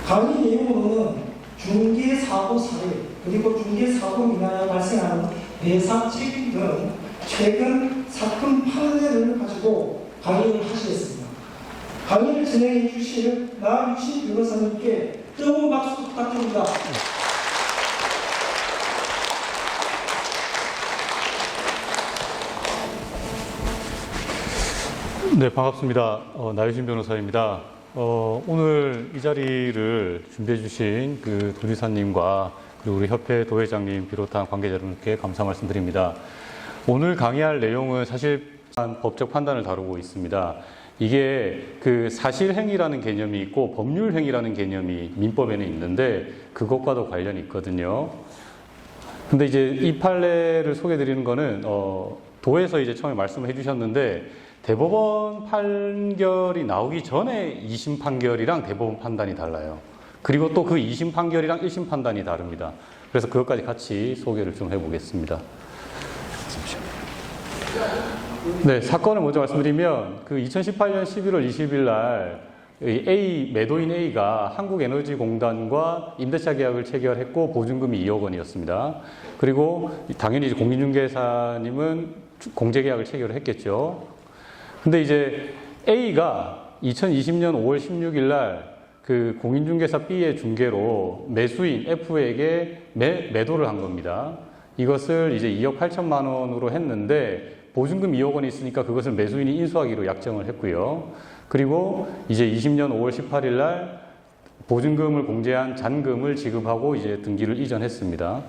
강의 내용으로는 중개사고 사례 그리고 중개사고 인하여 발생하는 배상 책임 등 최근 사건 판례를 가지고 강의를 하시겠습니다. 강의를 진행해 주실 나유신 변호사님께 뜨거운 박수 부탁드립니다. 네, 반갑습니다. 나유신 변호사입니다. 오늘 이 자리를 준비해 주신 그 도지사님과 그리고 우리 협회 도회장님 비롯한 관계자 여러분께 감사 말씀드립니다. 오늘 강의할 내용은 사실 법적 판단을 다루고 있습니다. 이게 그 사실행위라는 개념이 있고 법률행위라는 개념이 민법에는 있는데 그것과도 관련이 있거든요. 근데 이제 이 판례를 소개해 드리는 거는 도에서 이제 처음에 말씀을 해 주셨는데 대법원 판결이 나오기 전에 2심 판결이랑 대법원 판단이 달라요. 그리고 또 그 2심 판결이랑 1심 판단이 다릅니다. 그래서 그것까지 같이 소개를 좀 해보겠습니다. 네, 사건을 먼저 말씀드리면 그 2018년 11월 20일 날 매도인 A가 한국에너지공단과 임대차 계약을 체결했고 보증금이 2억 원이었습니다. 그리고 당연히 공인중개사님은 공제계약을 체결을 했겠죠. 근데 이제 A가 2020년 5월 16일 날 그 공인중개사 B의 중개로 매수인 F에게 매도를 한 겁니다. 이것을 이제 2억 8천만 원으로 했는데 보증금 2억 원이 있으니까 그것을 매수인이 인수하기로 약정을 했고요. 그리고 이제 20년 5월 18일 날 보증금을 공제한 잔금을 지급하고 이제 등기를 이전했습니다.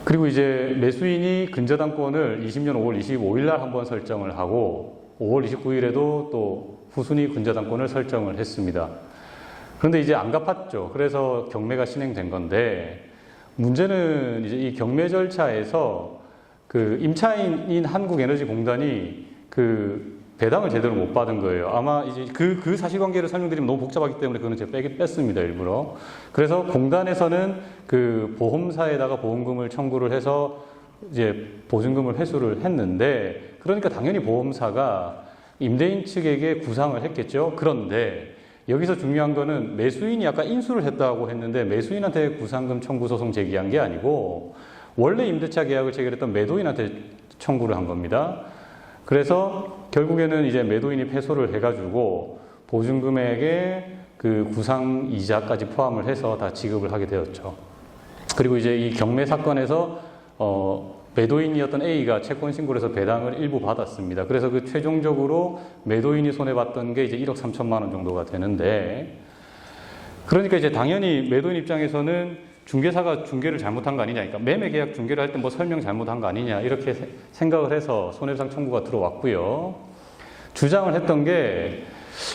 그리고 이제 매수인이 근저당권을 20년 5월 25일 날 한번 설정을 하고 5월 29일에도 또 후순위 근저당권을 설정을 했습니다. 그런데 이제 안 갚았죠. 그래서 경매가 진행된 건데 문제는 이제 이 경매 절차에서 그 임차인인 한국에너지공단이 그 배당을 제대로 못 받은 거예요. 아마 이제 그 사실관계를 설명드리면 너무 복잡하기 때문에 그거는 제가 뺐습니다, 일부러. 그래서 공단에서는 그 보험사에다가 보험금을 청구를 해서 이제 보증금을 회수를 했는데, 그러니까 당연히 보험사가 임대인 측에게 구상을 했겠죠. 그런데 여기서 중요한 거는 매수인이 아까 인수를 했다고 했는데 매수인한테 구상금 청구 소송 제기한 게 아니고 원래 임대차 계약을 체결했던 매도인한테 청구를 한 겁니다. 그래서 결국에는 이제 매도인이 패소를 해가지고 보증금액에 그 구상 이자까지 포함을 해서 다 지급을 하게 되었죠. 그리고 이제 이 경매 사건에서 매도인이었던 A가 채권 신고를 해서 배당을 일부 받았습니다. 그래서 그 최종적으로 매도인이 손해봤던 게 이제 1억 3천만 원 정도가 되는데, 그러니까 이제 당연히 매도인 입장에서는 중개사가 중개를 잘못한 거 아니냐, 그러니까 매매 계약 중개를 할 때 뭐 설명 잘못한 거 아니냐 이렇게 생각을 해서 손해배상 청구가 들어왔고요. 주장을 했던 게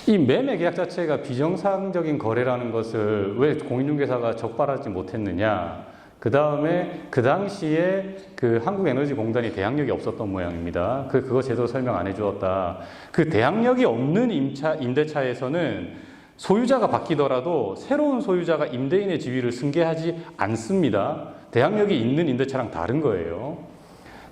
이 매매 계약 자체가 비정상적인 거래라는 것을 왜 공인중개사가 적발하지 못했느냐. 그 다음에 그 당시에 그 한국에너지공단이 대항력이 없었던 모양입니다. 그거 제대로 설명 안 해주었다. 그 대항력이 없는 임대차에서는 소유자가 바뀌더라도 새로운 소유자가 임대인의 지위를 승계하지 않습니다. 대항력이 있는 임대차랑 다른 거예요.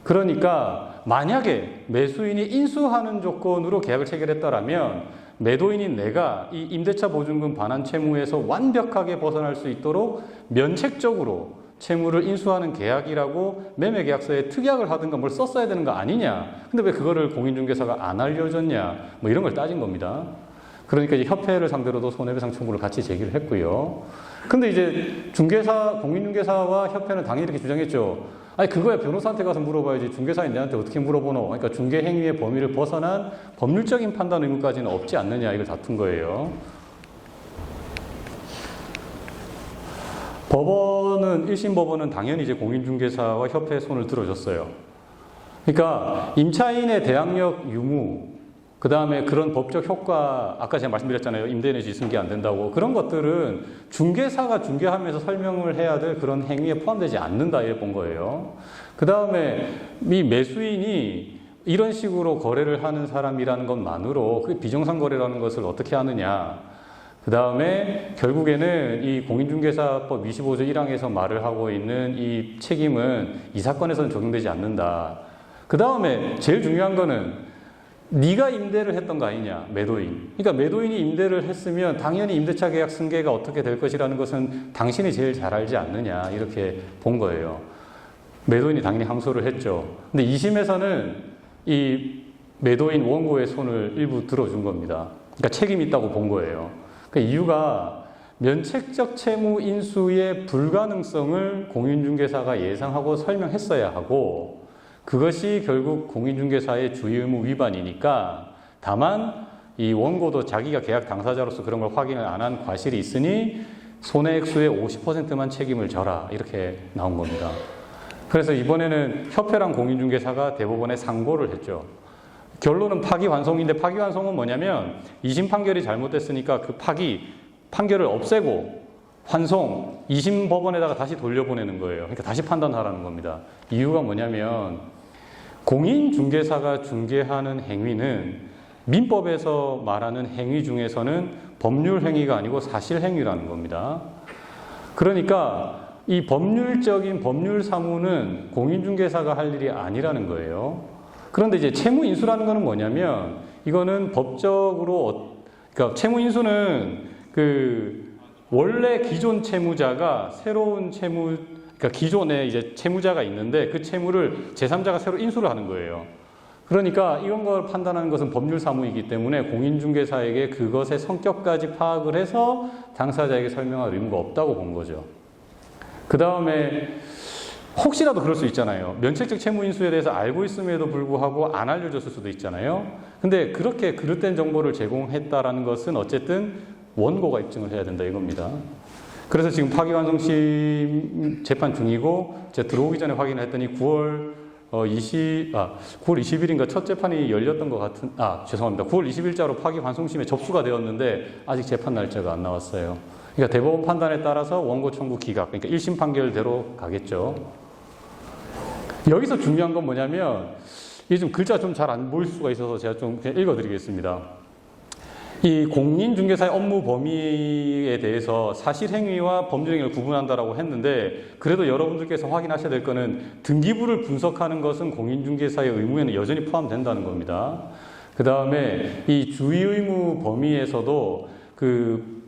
그러니까 만약에 매수인이 인수하는 조건으로 계약을 체결했더라면 매도인인 내가 이 임대차 보증금 반환 채무에서 완벽하게 벗어날 수 있도록 면책적으로 채무를 인수하는 계약이라고 매매계약서에 특약을 하든가 뭘 썼어야 되는 거 아니냐. 근데 왜 그거를 공인중개사가 안 알려줬냐. 뭐 이런 걸 따진 겁니다. 그러니까 이제 협회를 상대로도 손해배상 청구를 같이 제기를 했고요. 근데 이제 공인중개사와 협회는 당연히 이렇게 주장했죠. 아니, 그거야 변호사한테 가서 물어봐야지 중개사인 내한테 어떻게 물어보노. 그러니까 중개 행위의 범위를 벗어난 법률적인 판단 의무까지는 없지 않느냐, 이걸 다툰 거예요. 법원은, 1심 법원은 당연히 이제 공인중개사와 협회의 손을 들어줬어요. 그러니까 임차인의 대항력 유무, 그 다음에 그런 법적 효과, 아까 제가 말씀드렸잖아요. 임대인의 지위 승계 안 된다고. 그런 것들은 중개사가 중개하면서 설명을 해야 될 그런 행위에 포함되지 않는다, 이래 본 거예요. 그 다음에 이 매수인이 이런 식으로 거래를 하는 사람이라는 것만으로 그 비정상 거래라는 것을 어떻게 하느냐. 그 다음에 결국에는 이 공인중개사법 25조 1항에서 말을 하고 있는 이 책임은 이 사건에서는 적용되지 않는다. 그 다음에 제일 중요한 거는 네가 임대를 했던 거 아니냐, 매도인. 그러니까 매도인이 임대를 했으면 당연히 임대차 계약 승계가 어떻게 될 것이라는 것은 당신이 제일 잘 알지 않느냐, 이렇게 본 거예요. 매도인이 당연히 항소를 했죠. 근데 2심에서는 이 매도인 원고의 손을 일부 들어준 겁니다. 그러니까 책임이 있다고 본 거예요. 그 이유가 면책적 채무 인수의 불가능성을 공인중개사가 예상하고 설명했어야 하고, 그것이 결국 공인중개사의 주의 의무 위반이니까, 다만 이 원고도 자기가 계약 당사자로서 그런 걸 확인을 안 한 과실이 있으니 손해액수의 50%만 책임을 져라, 이렇게 나온 겁니다. 그래서 이번에는 협회랑 공인중개사가 대법원에 상고를 했죠. 결론은 파기환송인데, 파기환송은 뭐냐면 2심 판결이 잘못됐으니까 그 판결을 없애고 환송, 2심 법원에다가 다시 돌려보내는 거예요. 그러니까 다시 판단하라는 겁니다. 이유가 뭐냐면 공인중개사가 중개하는 행위는 민법에서 말하는 행위 중에서는 법률 행위가 아니고 사실 행위라는 겁니다. 그러니까 이 법률적인 법률 사무는 공인중개사가 할 일이 아니라는 거예요. 그런데 이제 채무인수라는 거는 뭐냐면, 이거는 법적으로, 그러니까 채무인수는 원래 기존 채무자가 새로운 그러니까 기존에 이제 채무자가 있는데 그 채무를 제3자가 새로 인수를 하는 거예요. 그러니까 이런 걸 판단하는 것은 법률 사무이기 때문에 공인중개사에게 그것의 성격까지 파악을 해서 당사자에게 설명할 의무가 없다고 본 거죠. 그 다음에 혹시라도 그럴 수 있잖아요. 면책적 채무 인수에 대해서 알고 있음에도 불구하고 안 알려줬을 수도 있잖아요. 근데 그렇게 그릇된 정보를 제공했다라는 것은 어쨌든 원고가 입증을 해야 된다, 이겁니다. 그래서 지금 파기환송심 재판 중이고, 제가 들어오기 전에 확인을 했더니 9월 20일인가 첫 재판이 열렸던 것 같은, 죄송합니다. 9월 20일자로 파기환송심에 접수가 되었는데 아직 재판 날짜가 안 나왔어요. 그러니까 대법원 판단에 따라서 원고 청구 기각, 그러니까 1심 판결대로 가겠죠. 여기서 중요한 건 뭐냐면, 이게 좀 글자가 좀 잘 안 보일 수가 있어서 제가 좀 그냥 읽어드리겠습니다. 이 공인중개사의 업무 범위에 대해서 사실행위와 법률행위를 구분한다라고 했는데, 그래도 여러분들께서 확인하셔야 될 거는 등기부를 분석하는 것은 공인중개사의 의무에는 여전히 포함된다는 겁니다. 그 다음에 이 주의의무 범위에서도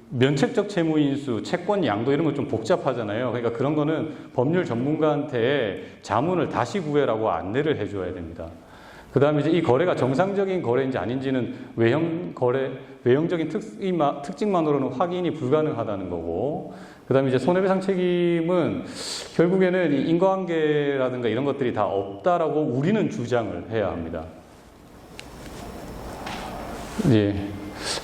면책적 채무인수, 채권 양도 이런 거 좀 복잡하잖아요. 그러니까 그런 거는 법률 전문가한테 자문을 다시 구해라고 안내를 해줘야 됩니다. 그 다음에 이제 이 거래가 정상적인 거래인지 아닌지는 외형적인 특징만으로는 확인이 불가능하다는 거고, 그 다음에 이제 손해배상 책임은 결국에는 이 인과관계라든가 이런 것들이 다 없다라고 우리는 주장을 해야 합니다. 예.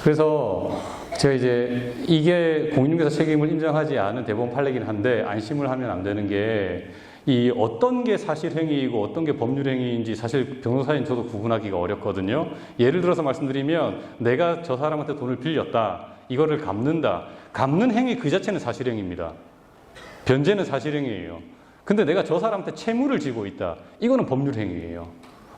그래서 제가 이제 이게 공인중개사 책임을 인정하지 않은 대법원 판례긴 한데, 안심을 하면 안 되는 게, 이 어떤 게 사실행위이고 어떤 게 법률행위인지 사실 변호사인 저도 구분하기가 어렵거든요. 예를 들어서 말씀드리면, 내가 저 사람한테 돈을 빌렸다, 이거를 갚는다. 갚는 행위 그 자체는 사실행위입니다. 변제는 사실행위예요. 근데 내가 저 사람한테 채무를 지고 있다, 이거는 법률행위예요.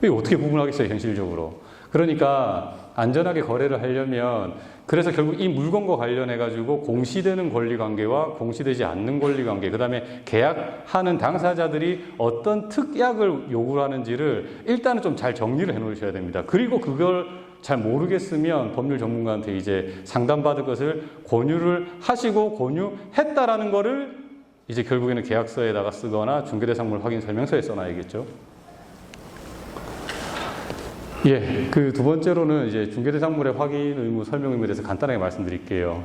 이거 어떻게 구분하겠어요, 현실적으로. 그러니까 안전하게 거래를 하려면, 그래서 결국 이 물건과 관련해가지고 공시되는 권리관계와 공시되지 않는 권리관계, 그 다음에 계약하는 당사자들이 어떤 특약을 요구하는지를 일단은 좀 잘 정리를 해 놓으셔야 됩니다. 그리고 그걸 잘 모르겠으면 법률 전문가한테 이제 상담받을 것을 권유를 하시고, 권유했다라는 거를 이제 결국에는 계약서에다가 쓰거나 중개대상물 확인 설명서에 써놔야겠죠. 예, 그 두 번째로는 이제 중개대상물의 확인 의무, 설명 의무에 대해서 간단하게 말씀드릴게요.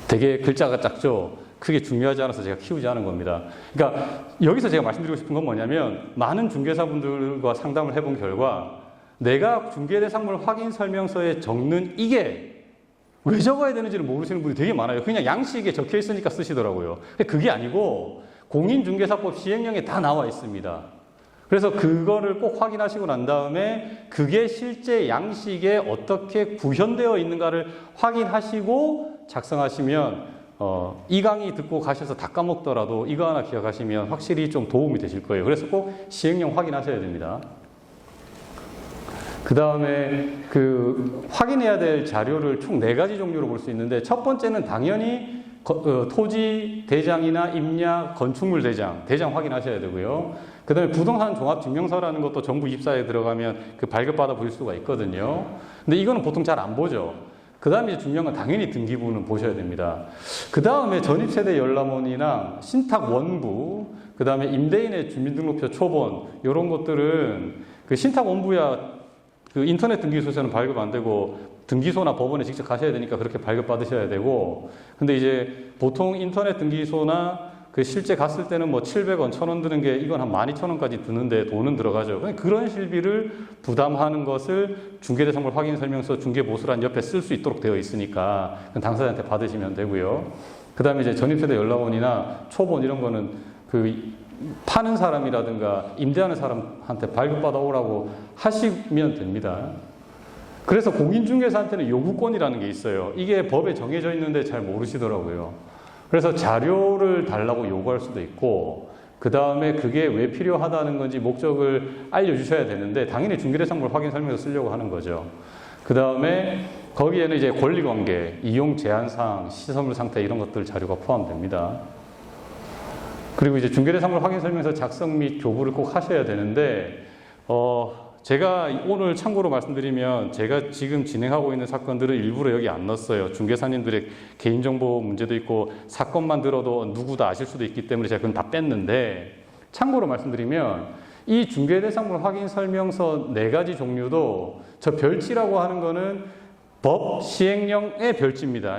되게 글자가 작죠? 크게 중요하지 않아서 제가 키우지 않은 겁니다. 그러니까 여기서 제가 말씀드리고 싶은 건 뭐냐면, 많은 중개사분들과 상담을 해본 결과, 내가 중개대상물 확인 설명서에 적는 이게 왜 적어야 되는지를 모르시는 분이 되게 많아요. 그냥 양식에 적혀 있으니까 쓰시더라고요. 그게 아니고 공인중개사법 시행령에 다 나와 있습니다. 그래서 그거를 꼭 확인하시고 난 다음에 그게 실제 양식에 어떻게 구현되어 있는가를 확인하시고 작성하시면, 이 강의 듣고 가셔서 다 까먹더라도 이거 하나 기억하시면 확실히 좀 도움이 되실 거예요. 그래서 꼭 시행령 확인하셔야 됩니다. 그 다음에 확인해야 될 자료를 총 4가지 종류로 볼 수 있는데, 첫 번째는 당연히 토지 대장이나 임야, 건축물 대장 확인하셔야 되고요. 그다음에 부동산 종합증명서라는 것도 정부 입사에 들어가면 그 발급받아 볼 수가 있거든요. 근데 이거는 보통 잘 안 보죠. 그다음에 이제 중요한 건 당연히 등기부는 보셔야 됩니다. 그다음에 전입세대 열람원이랑 신탁 원부, 그다음에 임대인의 주민등록표 초본 이런 것들은 그 신탁 원부야 그 인터넷 등기소에서는 발급 안 되고 등기소나 법원에 직접 가셔야 되니까 그렇게 발급 받으셔야 되고, 근데 이제 보통 인터넷 등기소나 그 실제 갔을 때는 뭐 700원, 1000원 드는 게 이건 한 12,000원까지 드는데 돈은 들어가죠. 그런 실비를 부담하는 것을 중개대상물 확인 설명서 중개보수란 옆에 쓸 수 있도록 되어 있으니까 당사자한테 받으시면 되고요. 그 다음에 이제 전입세대 연락원이나 초본 이런 거는 그 파는 사람이라든가 임대하는 사람한테 발급받아 오라고 하시면 됩니다. 그래서 공인중개사한테는 요구권이라는 게 있어요. 이게 법에 정해져 있는데 잘 모르시더라고요. 그래서 자료를 달라고 요구할 수도 있고, 그 다음에 그게 왜 필요하다는 건지 목적을 알려주셔야 되는데, 당연히 중개대상물 확인 설명서 쓰려고 하는 거죠. 그 다음에 거기에는 이제 권리관계, 이용 제한사항, 시설물 상태 이런 것들 자료가 포함됩니다. 그리고 이제 중개대상물 확인 설명서 작성 및 교부를 꼭 하셔야 되는데, 제가 오늘 참고로 말씀드리면 제가 지금 진행하고 있는 사건들은 일부러 여기 안 넣었어요. 중개사님들의 개인정보 문제도 있고 사건만 들어도 누구 다 아실 수도 있기 때문에 제가 그건 다 뺐는데, 참고로 말씀드리면 이 중개대상물 확인 설명서 4가지 종류도 저 별지라고 하는 거는 법 시행령의 별지입니다.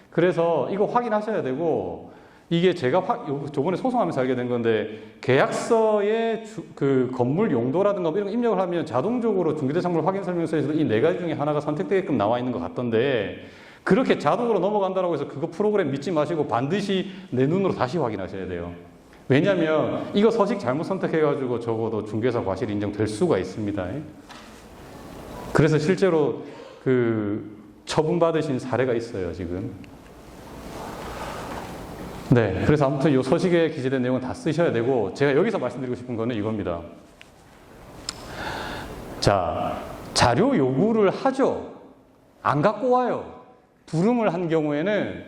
그래서 이거 확인하셔야 되고, 이게 제가 저번에 소송하면서 알게 된 건데, 계약서에 그 건물 용도라든가 이런 거 입력을 하면 자동적으로 중개대상물 확인 설명서에서 이 4가지 중에 하나가 선택되게끔 나와 있는 것 같던데, 그렇게 자동으로 넘어간다고 해서 그거 프로그램 믿지 마시고 반드시 내 눈으로 다시 확인하셔야 돼요. 왜냐하면 이거 서식 잘못 선택해가지고 적어도 중개사 과실 인정될 수가 있습니다. 그래서 실제로 그 처분받으신 사례가 있어요, 지금. 네, 그래서 아무튼 이 서식에 기재된 내용은 다 쓰셔야 되고, 제가 여기서 말씀드리고 싶은 거는 이겁니다. 자, 자료 요구를 하죠. 안 갖고 와요. 불응을 한 경우에는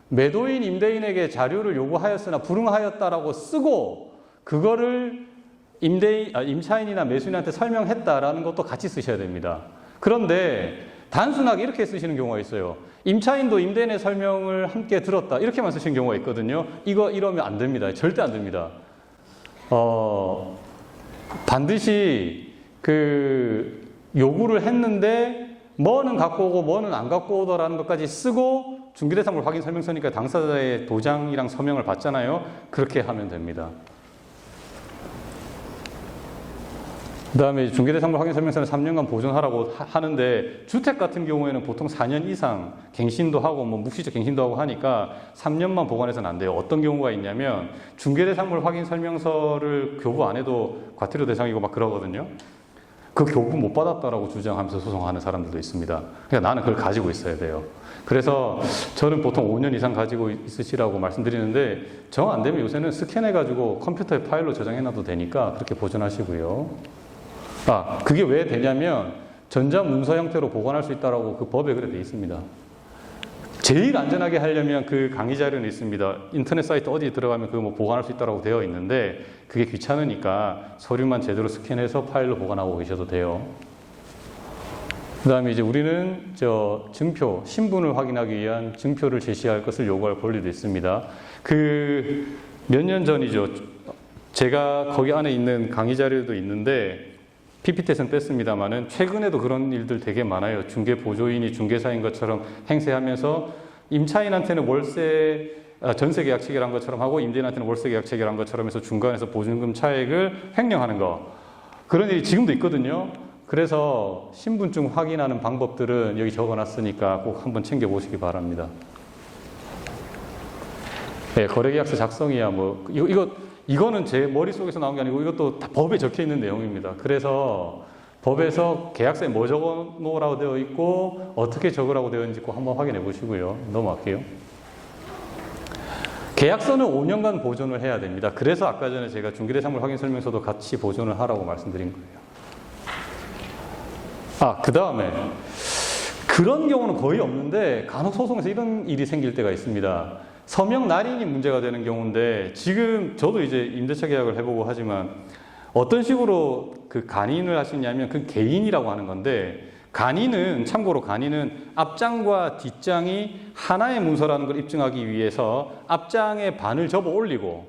매도인, 임대인에게 자료를 요구하였으나 불응하였다라고 쓰고, 그거를 임차인이나 매수인한테 설명했다라는 것도 같이 쓰셔야 됩니다. 그런데 단순하게 이렇게 쓰시는 경우가 있어요. 임차인도 임대인의 설명을 함께 들었다, 이렇게만 쓰시는 경우가 있거든요. 이러면 안 됩니다. 절대 안 됩니다. 반드시 그 요구를 했는데 뭐는 갖고 오고 뭐는 안 갖고 오더라는 것까지 쓰고, 중개대상물 확인 설명서니까 당사자의 도장이랑 서명을 받잖아요. 그렇게 하면 됩니다. 그 다음에 중개대상물 확인 설명서는 3년간 보존하라고 하는데, 주택 같은 경우에는 보통 4년 이상 갱신도 하고 뭐 묵시적 갱신도 하고 하니까 3년만 보관해서는 안 돼요. 어떤 경우가 있냐면 중개대상물 확인 설명서를 교부 안 해도 과태료 대상이고 막 그러거든요. 그 교부 못 받았다라고 주장하면서 소송하는 사람들도 있습니다. 그러니까 나는 그걸 가지고 있어야 돼요. 그래서 저는 보통 5년 이상 가지고 있으시라고 말씀드리는데, 정 안 되면 요새는 스캔해가지고 컴퓨터에 파일로 저장해놔도 되니까 그렇게 보존하시고요. 그게 왜 되냐면 전자문서 형태로 보관할 수 있다라고 그 법에 그렇게 돼 있습니다. 제일 안전하게 하려면 그 강의 자료는 있습니다. 인터넷 사이트 어디에 들어가면 그거 뭐 보관할 수 있다라고 되어 있는데, 그게 귀찮으니까 서류만 제대로 스캔해서 파일로 보관하고 계셔도 돼요. 그 다음에 이제 우리는 증표, 신분을 확인하기 위한 증표를 제시할 것을 요구할 권리도 있습니다. 그 몇 년 전이죠. 제가 거기 안에 있는 강의 자료도 있는데, PPT에서는 뺐습니다만은 최근에도 그런 일들 되게 많아요. 중개 보조인이 중개사인 것처럼 행세하면서 임차인한테는 전세 계약 체결한 것처럼 하고 임대인한테는 월세 계약 체결한 것처럼 해서 중간에서 보증금 차액을 횡령하는 거. 그런 일이 지금도 있거든요. 그래서 신분증 확인하는 방법들은 여기 적어놨으니까 꼭 한번 챙겨보시기 바랍니다. 네, 거래계약서 작성이야 뭐 이거는 제 머릿속에서 나온 게 아니고 이것도 다 법에 적혀 있는 내용입니다. 그래서 법에서 계약서에 뭐 적어 놓으라고 되어 있고 어떻게 적으라고 되어 있는지 꼭 한번 확인해 보시고요. 넘어갈게요. 계약서는 5년간 보존을 해야 됩니다. 그래서 아까 전에 제가 중개대상물 확인 설명서도 같이 보존을 하라고 말씀드린 거예요. 그 다음에 그런 경우는 거의 없는데 간혹 소송에서 이런 일이 생길 때가 있습니다. 서명 날인이 문제가 되는 경우인데, 지금 저도 이제 임대차 계약을 해보고 하지만 어떤 식으로 그 간인을 할 수 있냐면 그 개인이라고 하는 건데, 간인은 참고로 간인은 앞장과 뒷장이 하나의 문서라는 걸 입증하기 위해서 앞장의 반을 접어 올리고,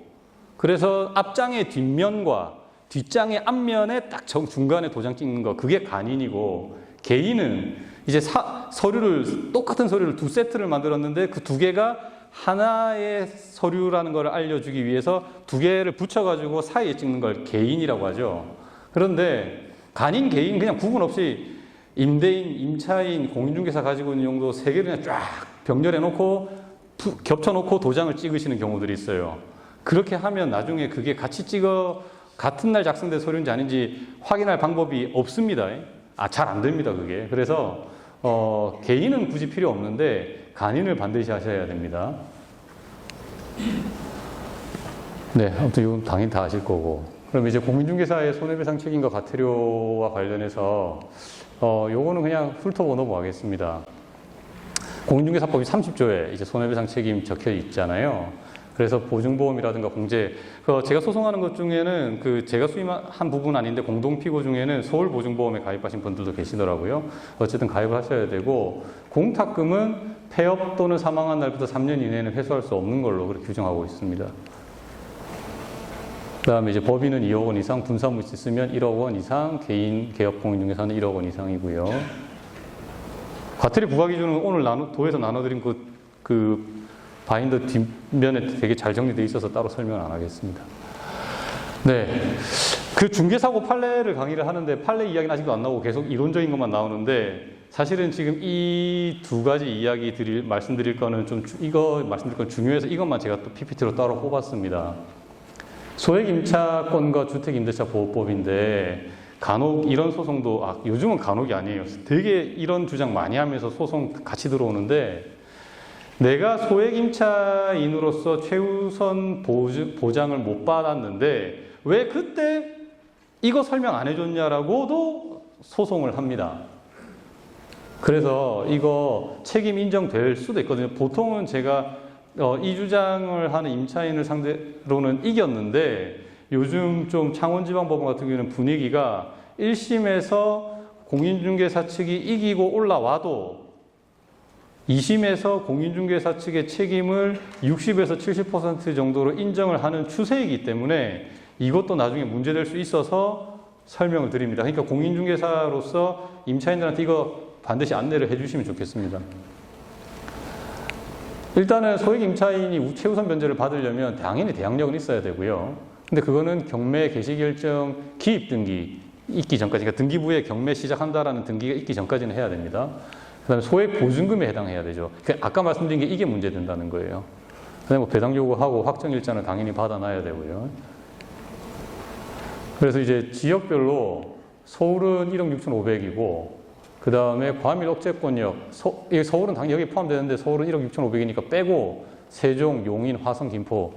그래서 앞장의 뒷면과 뒷장의 앞면에 딱 중간에 도장 찍는 거, 그게 간인이고, 개인은 이제 서류를 똑같은 서류를 두 세트를 만들었는데 그 두 개가 하나의 서류라는 걸 알려주기 위해서 두 개를 붙여가지고 사이에 찍는 걸 개인이라고 하죠. 그런데 간인, 개인 그냥 구분 없이 임대인, 임차인, 공인중개사 가지고 있는 용도 세 개를 그냥 쫙 병렬해 놓고 겹쳐놓고 도장을 찍으시는 경우들이 있어요. 그렇게 하면 나중에 그게 같이 같은 날 작성된 서류인지 아닌지 확인할 방법이 없습니다. 잘 안 됩니다, 그게. 그래서 개인은 굳이 필요 없는데 간인을 반드시 하셔야 됩니다. 네, 아무튼 이건 당연히 다 아실 거고. 그럼 이제 공인중개사의 손해배상 책임과 과태료와 관련해서 요거는 그냥 훑어보고 넘어가겠습니다. 공인중개사법이 30조에 이제 손해배상 책임 적혀 있잖아요. 그래서 보증보험이라든가 공제, 제가 소송하는 것 중에는 제가 수임한 부분 아닌데 공동피고 중에는 서울보증보험에 가입하신 분들도 계시더라고요. 어쨌든 가입을 하셔야 되고, 공탁금은 폐업 또는 사망한 날부터 3년 이내에는 회수할 수 없는 걸로 그렇게 규정하고 있습니다. 그 다음에 이제 법인은 2억 원 이상, 분사무 있으면 1억 원 이상, 개인, 개업 공인중개사는 1억 원 이상이고요. 과태료 부과 기준은 오늘 도에서 나눠드린 그 바인더 뒷면에 되게 잘 정리되어 있어서 따로 설명을 안 하겠습니다. 네. 그 중개사고 판례를 강의를 하는데 판례 이야기는 아직도 안 나오고 계속 이론적인 것만 나오는데, 사실은 지금 이 두 가지 이야기 말씀드릴 거는 말씀드릴 건 중요해서 이것만 제가 또 PPT로 따로 뽑았습니다. 소액임차권과 주택임대차보호법인데, 간혹 이런 소송도, 요즘은 간혹이 아니에요. 되게 이런 주장 많이 하면서 소송 같이 들어오는데, 내가 소액임차인으로서 최우선 보장을 못 받았는데 왜 그때 이거 설명 안 해줬냐라고도 소송을 합니다. 그래서 이거 책임 인정될 수도 있거든요. 보통은 제가 이 주장을 하는 임차인을 상대로는 이겼는데, 요즘 좀 창원지방법원 같은 경우에는 분위기가 1심에서 공인중개사 측이 이기고 올라와도 2심에서 공인중개사 측의 책임을 60에서 70% 정도로 인정을 하는 추세이기 때문에 이것도 나중에 문제될 수 있어서 설명을 드립니다. 그러니까 공인중개사로서 임차인들한테 이거 반드시 안내를 해주시면 좋겠습니다. 일단은 소액임차인이 최우선 변제를 받으려면 당연히 대항력은 있어야 되고요. 근데 그거는 경매 개시결정 기입등기 있기 전까지, 그러니까 등기부에 경매 시작한다라는 등기가 있기 전까지는 해야 됩니다. 그 다음에 소액 보증금에 해당해야 되죠. 아까 말씀드린 게 이게 문제된다는 거예요. 그 다음에 배당 요구하고 확정일자는 당연히 받아놔야 되고요. 그래서 이제 지역별로 서울은 1억 6,500이고, 그 다음에 과밀 억제권역, 서울은 당연히 여기 포함되는데 서울은 1억 6,500이니까 빼고 세종, 용인, 화성, 김포,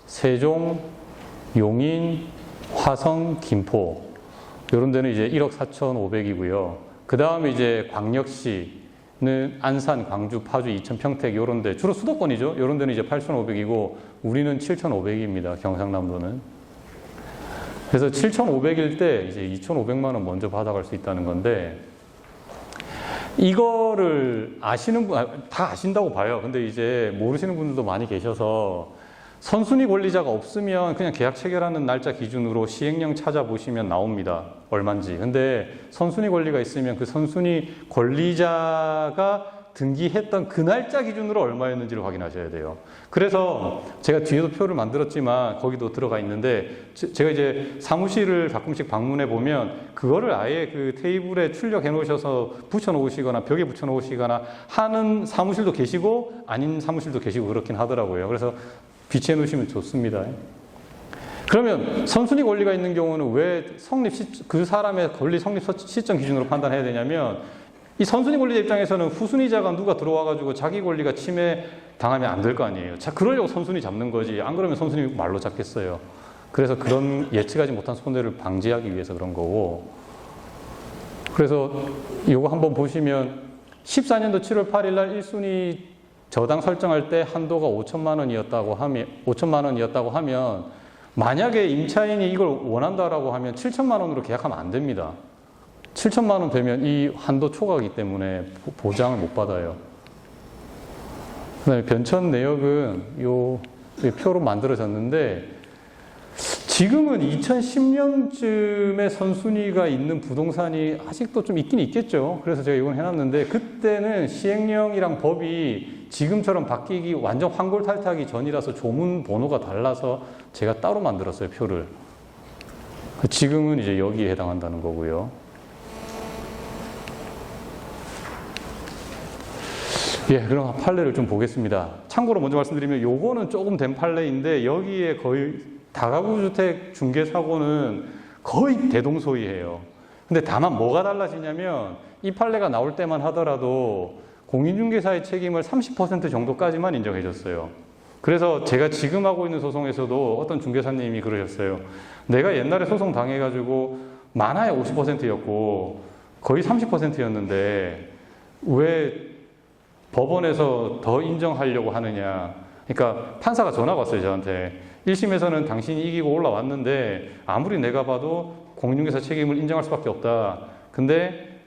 세종, 용인, 화성, 김포, 이런 데는 이제 1억 4,500이고요. 그 다음에 이제 광역시, 안산, 광주, 파주, 이천, 평택 이런 데, 주로 수도권이죠. 이런 데는 이제 8,500이고 우리는 7,500입니다. 경상남도는. 그래서 7,500일 때 이제 2,500만 원 먼저 받아갈 수 있다는 건데, 이거를 아시는 분, 다 아신다고 봐요. 근데 이제 모르시는 분들도 많이 계셔서, 선순위 권리자가 없으면 그냥 계약 체결하는 날짜 기준으로 시행령 찾아보시면 나옵니다. 얼마인지. 근데 선순위 권리가 있으면 그 선순위 권리자가 등기했던 그 날짜 기준으로 얼마였는지를 확인하셔야 돼요. 그래서 제가 뒤에도 표를 만들었지만 거기도 들어가 있는데, 제가 이제 사무실을 가끔씩 방문해 보면 그거를 아예 그 테이블에 출력해 놓으셔서 붙여 놓으시거나 벽에 붙여 놓으시거나 하는 사무실도 계시고 아닌 사무실도 계시고 그렇긴 하더라고요. 그래서 비치해 놓으시면 좋습니다. 그러면 선순위 권리가 있는 경우는 왜 그 사람의 권리 성립 시점 기준으로 판단해야 되냐면, 이 선순위 권리자 입장에서는 후순위자가 누가 들어와가지고 자기 권리가 침해 당하면 안 될 거 아니에요. 자, 그러려고 선순위 잡는 거지. 안 그러면 선순위 말로 잡겠어요. 그래서 그런 예측하지 못한 손해를 방지하기 위해서 그런 거고. 그래서 이거 한번 보시면 14년도 7월 8일 날 1순위 저당 설정할 때 한도가 5천만 원이었다고 하면 만약에 임차인이 이걸 원한다라고 하면 7천만 원으로 계약하면 안 됩니다. 7천만 원 되면 이 한도 초과이기 때문에 보장을 못 받아요. 그다음에 변천 내역은 요 표로 만들어졌는데 지금은 2010년쯤에 선순위가 있는 부동산이 아직도 좀 있긴 있겠죠. 그래서 제가 이건 해놨는데 그때는 시행령이랑 법이 지금처럼 바뀌기 완전 환골탈퇴하기 전이라서 조문 번호가 달라서 제가 따로 만들었어요, 표를. 지금은 이제 여기에 해당한다는 거고요. 예, 그럼 판례를 좀 보겠습니다. 참고로 먼저 말씀드리면 요거는 조금 된 판례인데 여기에 거의 다가구 주택 중개 사고는 거의 대동소이해요. 근데 다만 뭐가 달라지냐면 이 판례가 나올 때만 하더라도 공인중개사의 책임을 30% 정도까지만 인정해 줬어요. 그래서 제가 지금 하고 있는 소송에서도 어떤 중개사님이 그러셨어요. 내가 옛날에 소송 당해가지고 많아야 50%였고 거의 30%였는데 왜 법원에서 더 인정하려고 하느냐. 그러니까 판사가 전화가 왔어요, 저한테. 1심에서는 당신이 이기고 올라왔는데 아무리 내가 봐도 공인중개사 책임을 인정할 수밖에 없다. 근데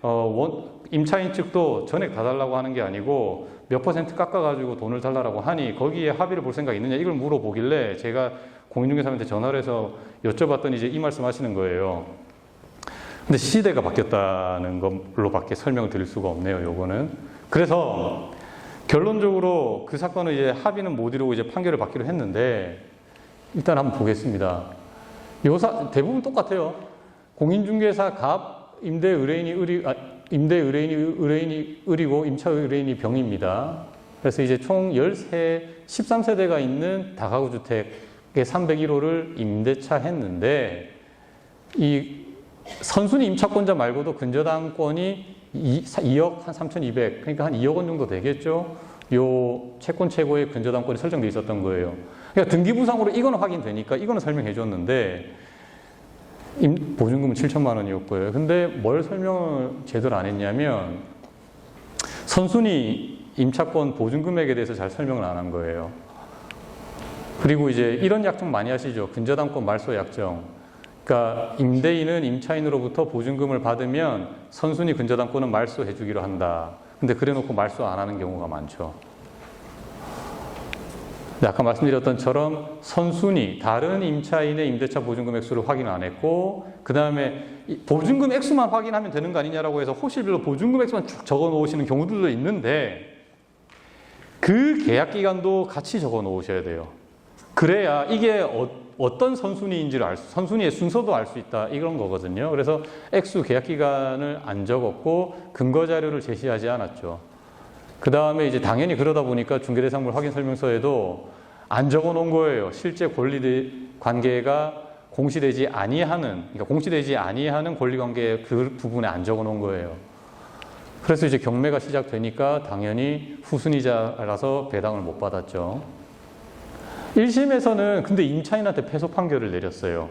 임차인 측도 전액 다 달라고 하는 게 아니고 몇 % 깎아가지고 돈을 달라고 하니 거기에 합의를 볼 생각이 있느냐 이걸 물어보길래 제가 공인중개사한테 전화를 해서 여쭤봤더니 이제 이 말씀 하시는 거예요. 근데 시대가 바뀌었다는 걸로밖에 설명을 드릴 수가 없네요, 요거는. 그래서 결론적으로 그 사건은 이제 합의는 못 이루고 이제 판결을 받기로 했는데 일단 한번 보겠습니다. 대부분 똑같아요. 공인중개사 갑, 임대 의뢰인이 을이고 임차 의뢰인이 병입니다. 그래서 이제 총 13세대가 있는 다가구 주택의 301호를 임대차 했는데 이 선순위 임차권자 말고도 근저당권이 2억 한 3,200, 그러니까 한 2억 원 정도 되겠죠. 요 채권 최고의 근저당권이 설정돼 있었던 거예요. 그러니까 등기부상으로 이거는 확인되니까 이거는 설명해 줬는데 보증금은 7천만 원이었고요. 근데 뭘 설명을 제대로 안 했냐면 선순위 임차권 보증금액에 대해서 잘 설명을 안 한 거예요. 그리고 이제 이런 약정 많이 하시죠. 근저당권 말소 약정. 그러니까 임대인은 임차인으로부터 보증금을 받으면 선순위 근저당권은 말소해 주기로 한다. 근데 그래 놓고 말소 안 하는 경우가 많죠. 아까 말씀드렸던 처럼 선순위, 다른 임차인의 임대차 보증금 액수를 확인 안 했고 그 다음에 보증금 액수만 확인하면 되는 거 아니냐라고 해서 호실별로 보증금 액수만 쭉 적어 놓으시는 경우들도 있는데 그 계약 기간도 같이 적어 놓으셔야 돼요. 그래야 이게 어떤 선순위인지를 선순위의 순서도 알 수 있다 이런 거거든요. 그래서 액수 계약 기간을 안 적었고 근거 자료를 제시하지 않았죠. 그 다음에 이제 당연히 그러다 보니까 중개대상물 확인 설명서에도 안 적어 놓은 거예요. 실제 권리 관계가 공시되지 아니하는, 그러니까 공시되지 아니하는 권리 관계 그 부분에 안 적어 놓은 거예요. 그래서 이제 경매가 시작되니까 당연히 후순위자라서 배당을 못 받았죠. 1심에서는 근데 임차인한테 패소 판결을 내렸어요.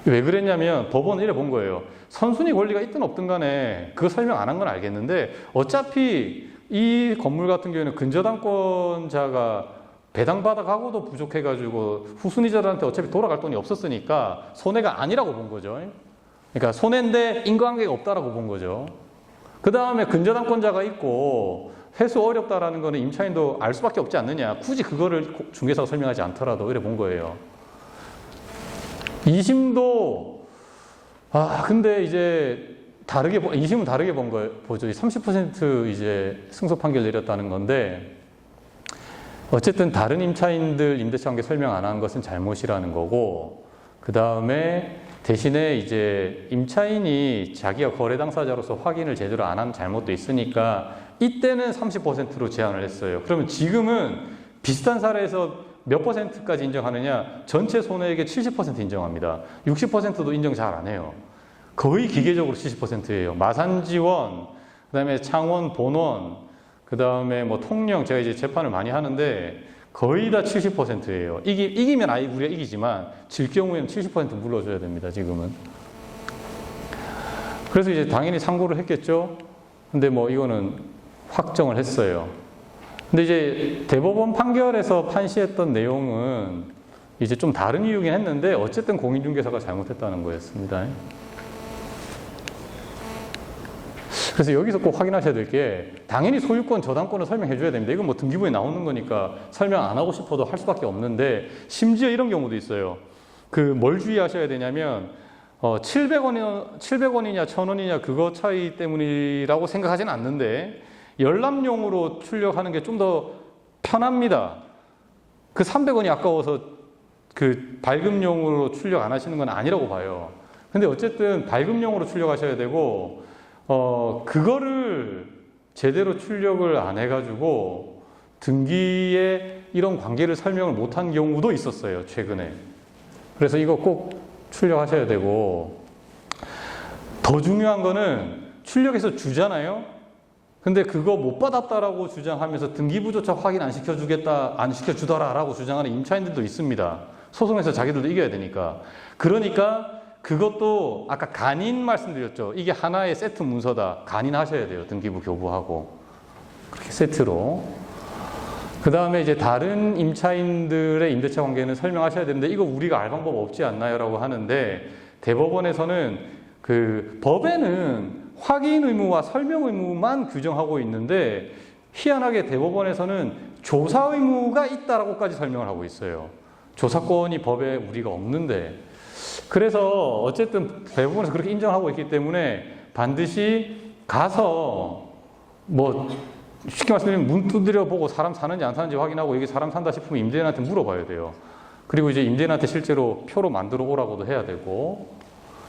왜 그랬냐면 법원은 이래 본 거예요. 선순위 권리가 있든 없든 간에 그거 설명 안 한 건 알겠는데 어차피 이 건물 같은 경우에는 근저당권자가 배당받아 가고도 부족해가지고 후순위자들한테 어차피 돌아갈 돈이 없었으니까 손해가 아니라고 본 거죠. 그러니까 손해인데 인과관계가 없다라고 본 거죠. 그 다음에 근저당권자가 있고 회수 어렵다라는 거는 임차인도 알 수밖에 없지 않느냐. 굳이 그거를 중개사가 설명하지 않더라도 이래 본 거예요. 2심도 근데 이제 2심은 다르게 본 거예요. 보죠. 30% 이제 승소 판결 내렸다는 건데 어쨌든 다른 임차인들 임대차 관계 설명 안 한 것은 잘못이라는 거고 그 다음에 대신에 이제 임차인이 자기가 거래 당사자로서 확인을 제대로 안 한 잘못도 있으니까 이때는 30%로 제한을 했어요. 그러면 지금은 비슷한 사례에서 몇 %까지 인정하느냐? 전체 손해액의 70% 인정합니다. 60%도 인정 잘 안 해요. 거의 기계적으로 70%예요. 마산지원, 그다음에 창원, 본원, 그다음에 뭐 통영, 제가 이제 재판을 많이 하는데 거의 다 70%예요. 이기면 우리가 이기지만 질 경우에는 70% 물러줘야 됩니다. 지금은. 그래서 이제 당연히 상고를 했겠죠. 근데 뭐 이거는 확정을 했어요. 근데 이제 대법원 판결에서 판시했던 내용은 이제 좀 다른 이유긴 했는데 어쨌든 공인중개사가 잘못했다는 거였습니다. 그래서 여기서 꼭 확인하셔야 될 게 당연히 소유권 저당권을 설명해 줘야 됩니다. 이건 뭐 등기부에 나오는 거니까 설명 안 하고 싶어도 할 수밖에 없는데 심지어 이런 경우도 있어요. 그 뭘 주의하셔야 되냐면 700원이냐 1000원이냐 그거 차이 때문이라고 생각하지는 않는데 열람용으로 출력하는 게 좀 더 편합니다. 그 300원이 아까워서 그 발급용으로 출력 안 하시는 건 아니라고 봐요. 근데 어쨌든 발급용으로 출력하셔야 되고 그거를 제대로 출력을 안 해가지고 등기에 이런 관계를 설명을 못한 경우도 있었어요, 최근에. 그래서 이거 꼭 출력하셔야 되고, 더 중요한 거는 출력해서 주잖아요? 근데 그거 못 받았다라고 주장하면서 등기부조차 확인 안 시켜주겠다, 안 시켜주더라라고 주장하는 임차인들도 있습니다. 소송에서 자기들도 이겨야 되니까. 그러니까 그것도 아까 간인 말씀드렸죠. 이게 하나의 세트 문서다. 간인하셔야 돼요. 등기부 교부하고. 그렇게 세트로. 그 다음에 이제 다른 임차인들의 임대차 관계는 설명하셔야 되는데 이거 우리가 알 방법 없지 않나요? 라고 하는데 대법원에서는 그 법에는 확인 의무와 설명 의무만 규정하고 있는데 희한하게 대법원에서는 조사 의무가 있다라고까지 설명을 하고 있어요. 조사권이 법에 우리가 없는데 그래서 어쨌든 대법원에서 그렇게 인정하고 있기 때문에 반드시 가서 뭐 쉽게 말씀드리면 문 두드려 보고 사람 사는지 안 사는지 확인하고 이게 사람 산다 싶으면 임대인한테 물어봐야 돼요. 그리고 이제 임대인한테 실제로 표로 만들어 오라고도 해야 되고.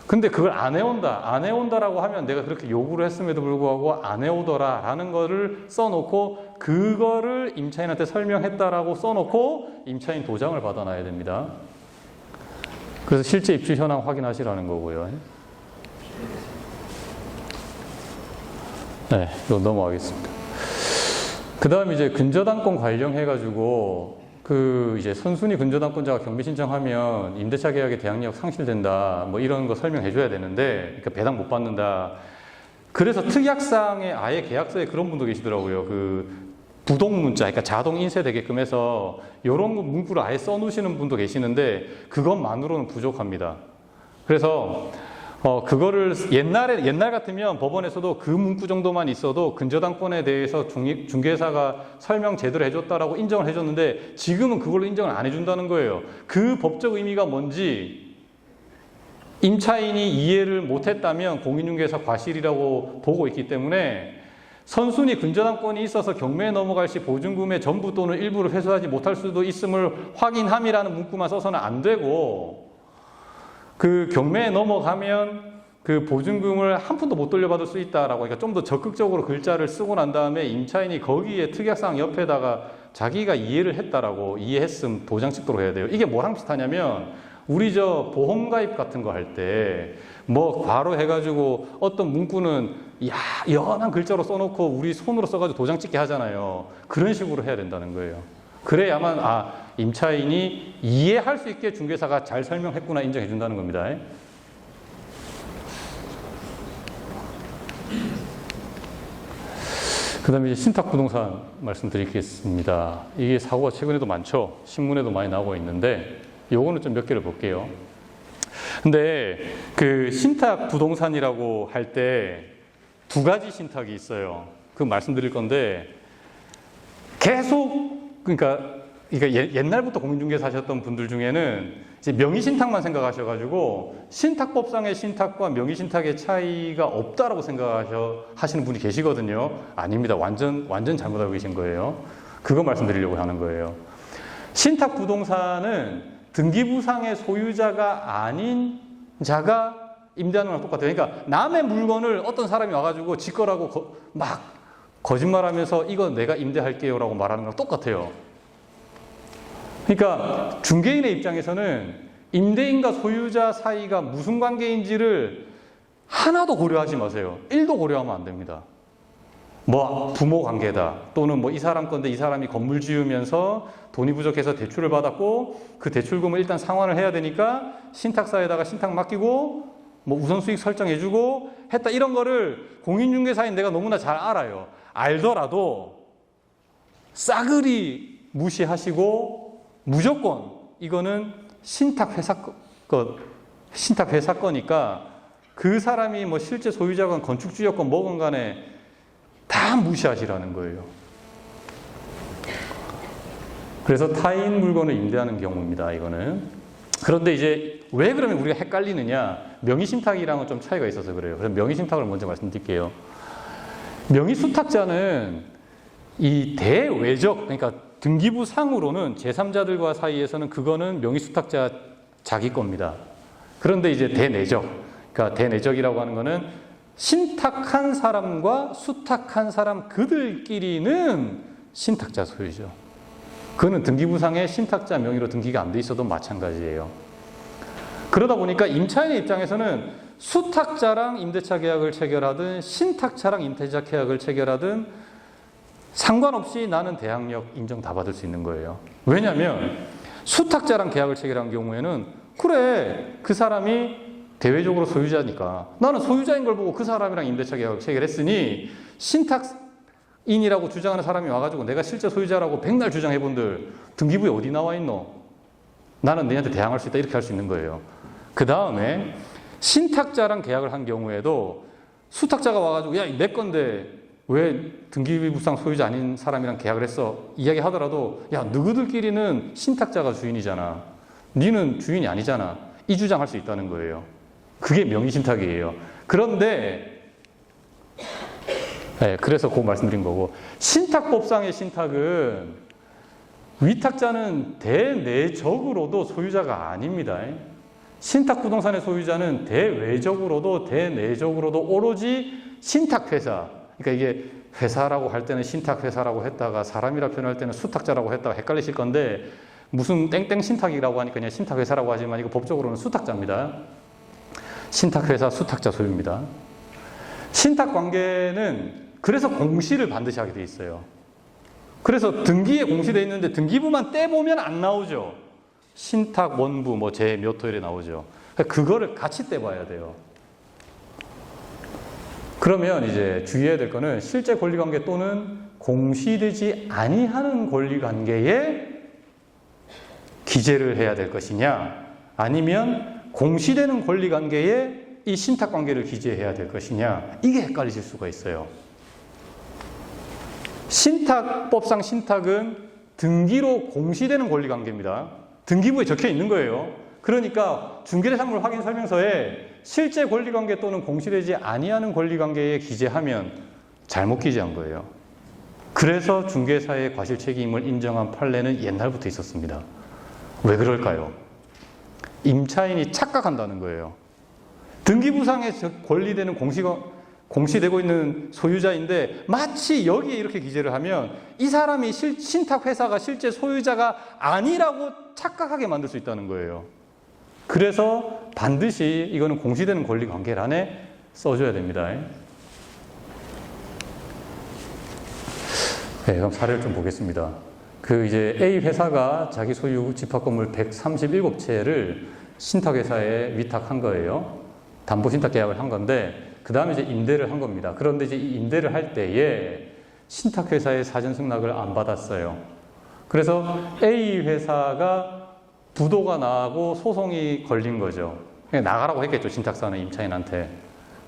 근데 그걸 안 해온다라고 하면 내가 그렇게 요구를 했음에도 불구하고 안 해오더라라는 거를 써놓고 그거를 임차인한테 설명했다라고 써놓고 임차인 도장을 받아놔야 됩니다. 그래서 실제 입주 현황 확인하시라는 거고요. 네, 이거 넘어가겠습니다. 그 다음 이제 근저당권 관련해가지고 그 이제 선순위 근저당권자가 경비 신청하면 임대차 계약의 대항력 상실된다 뭐 이런 거 설명해줘야 되는데 그러니까 배당 못 받는다. 그래서 특약사항에 아예 계약서에 그런 분도 계시더라고요. 그 부동 문자, 그러니까 자동 인쇄되게끔 해서 이런 문구를 아예 써놓으시는 분도 계시는데 그것만으로는 부족합니다. 그래서 그거를 옛날 같으면 법원에서도 그 문구 정도만 있어도 근저당권에 대해서 중개사가 설명 제대로 해줬다라고 인정을 해줬는데 지금은 그걸로 인정을 안 해준다는 거예요. 그 법적 의미가 뭔지 임차인이 이해를 못했다면 공인중개사 과실이라고 보고 있기 때문에 선순위 근저당권이 있어서 경매에 넘어갈 시 보증금의 전부 또는 일부를 회수하지 못할 수도 있음을 확인함이라는 문구만 써서는 안 되고 그 경매에 넘어가면 그 보증금을 한 푼도 못 돌려받을 수 있다라고 하니까 좀 더 적극적으로 글자를 쓰고 난 다음에 임차인이 거기에 특약사항 옆에다가 자기가 이해를 했다라고 이해했음 도장 찍도록 해야 돼요. 이게 뭐랑 비슷하냐면 우리 저 보험가입 같은 거 할 때 뭐 바로 해가지고 어떤 문구는 연한 글자로 써놓고 우리 손으로 써가지고 도장 찍게 하잖아요. 그런 식으로 해야 된다는 거예요. 그래야만 임차인이 이해할 수 있게 중개사가 잘 설명했구나 인정해 준다는 겁니다. 그 다음에 이제 신탁부동산 말씀드리겠습니다. 이게 사고가 최근에도 많죠. 신문에도 많이 나오고 있는데 요거는 좀 몇 개를 볼게요. 근데 그 신탁부동산이라고 할 때 두 가지 신탁이 있어요. 그 말씀드릴 건데 계속 그러니까 옛날부터 공인중개사 하셨던 분들 중에는 이제 명의신탁만 생각하셔가지고 신탁법상의 신탁과 명의신탁의 차이가 없다라고 생각하시는 분이 계시거든요. 아닙니다. 완전 잘못 알고 계신 거예요. 그거 말씀드리려고 하는 거예요. 신탁부동산은 등기부상의 소유자가 아닌 자가 임대하는 거랑 똑같아요. 그러니까 남의 물건을 어떤 사람이 와가지고 지 거라고 막 거짓말하면서 이거 내가 임대할게요라고 말하는 거랑 똑같아요. 그러니까 중개인의 입장에서는 임대인과 소유자 사이가 무슨 관계인지를 하나도 고려하지 마세요. 1도 고려하면 안 됩니다. 뭐 부모 관계다 또는 뭐 이 사람 건데 이 사람이 건물 지으면서 돈이 부족해서 대출을 받았고 그 대출금을 일단 상환을 해야 되니까 신탁사에다가 신탁 맡기고 뭐 우선수익 설정해주고 했다 이런 거를 공인중개사인 내가 너무나 잘 알아요. 알더라도 싸그리 무시하시고 무조건 이거는 신탁회사 거니까 그 사람이 뭐 실제 소유자건 건축주였건 뭐건 간에 다 무시하시라는 거예요. 그래서 타인 물건을 임대하는 경우입니다, 이거는. 그런데 이제 왜 그러면 우리가 헷갈리느냐? 명의신탁이랑은 좀 차이가 있어서 그래요. 그래서 명의신탁을 먼저 말씀드릴게요. 명의수탁자는 이 대외적, 그러니까 등기부상으로는 제3자들과 사이에서는 그거는 명의수탁자 자기 겁니다. 그런데 이제 대내적, 그러니까 대내적이라고 하는 거는 신탁한 사람과 수탁한 사람 그들끼리는 신탁자 소유죠. 그거는 등기부상에 신탁자 명의로 등기가 안 돼 있어도 마찬가지예요. 그러다 보니까 임차인의 입장에서는 수탁자랑 임대차 계약을 체결하든 신탁자랑 임대차 계약을 체결하든 상관없이 나는 대항력 인정 다 받을 수 있는 거예요. 왜냐하면 수탁자랑 계약을 체결한 경우에는 그래, 그 사람이 대외적으로 소유자니까 나는 소유자인 걸 보고 그 사람이랑 임대차 계약을 체결했으니 신탁인이라고 주장하는 사람이 와가지고 내가 실제 소유자라고 백날 주장해본들 등기부에 어디 나와 있노? 나는 너희한테 대항할 수 있다, 이렇게 할 수 있는 거예요. 그 다음에 신탁자랑 계약을 한 경우에도 수탁자가 와가지고 야, 내 건데 왜 등기부상 소유자 아닌 사람이랑 계약을 했어? 이야기하더라도 야, 너희들끼리는 신탁자가 주인이잖아. 너는 주인이 아니잖아. 이 주장할 수 있다는 거예요. 그게 명의신탁이에요. 그런데 네, 그래서 그거 말씀드린 거고, 신탁법상의 신탁은 위탁자는 대내적으로도 소유자가 아닙니다. 신탁부동산의 소유자는 대외적으로도 대내적으로도 오로지 신탁회사, 그러니까 이게 회사라고 할 때는 신탁회사라고 했다가 사람이라 표현할 때는 수탁자라고 했다가 헷갈리실 건데 무슨 땡땡 신탁이라고 하니까 그냥 신탁회사라고 하지만 이거 법적으로는 수탁자입니다. 신탁회사, 수탁자 소유입니다. 신탁관계는 그래서 공시를 반드시 하게 돼 있어요. 그래서 등기에 공시되어 있는데 등기부만 떼보면 안 나오죠. 신탁 원부 뭐 제 몇 호일에 나오죠. 그거를 같이 떼봐야 돼요. 그러면 이제 주의해야 될 거는 실제 권리관계 또는 공시되지 아니하는 권리관계에 기재를 해야 될 것이냐, 아니면 공시되는 권리관계에 이 신탁관계를 기재해야 될 것이냐, 이게 헷갈리실 수가 있어요. 신탁법상 신탁은 등기로 공시되는 권리관계입니다. 등기부에 적혀 있는 거예요. 그러니까 중개대상물 확인 설명서에 실제 권리관계 또는 공시되지 아니하는 권리관계에 기재하면 잘못 기재한 거예요. 그래서 중개사의 과실 책임을 인정한 판례는 옛날부터 있었습니다. 왜 그럴까요? 임차인이 착각한다는 거예요. 등기부상에 권리되는 공시되고 있는 소유자인데 마치 여기에 이렇게 기재를 하면 이 사람이 신탁회사가 실제 소유자가 아니라고 착각하게 만들 수 있다는 거예요. 그래서 반드시 이거는 공시되는 권리관계란에 써줘야 됩니다. 네, 그럼 사례를 좀 보겠습니다. 이제 A 회사가 자기 소유 집합건물 137채를 신탁회사에 위탁한 거예요. 담보신탁 계약을 한 건데, 그 다음에 이제 임대를 한 겁니다. 그런데 이제 이 임대를 할 때에 신탁회사의 사전 승낙을 안 받았어요. 그래서 A 회사가 부도가 나고 소송이 걸린 거죠. 그냥 나가라고 했겠죠, 신탁사는 임차인한테.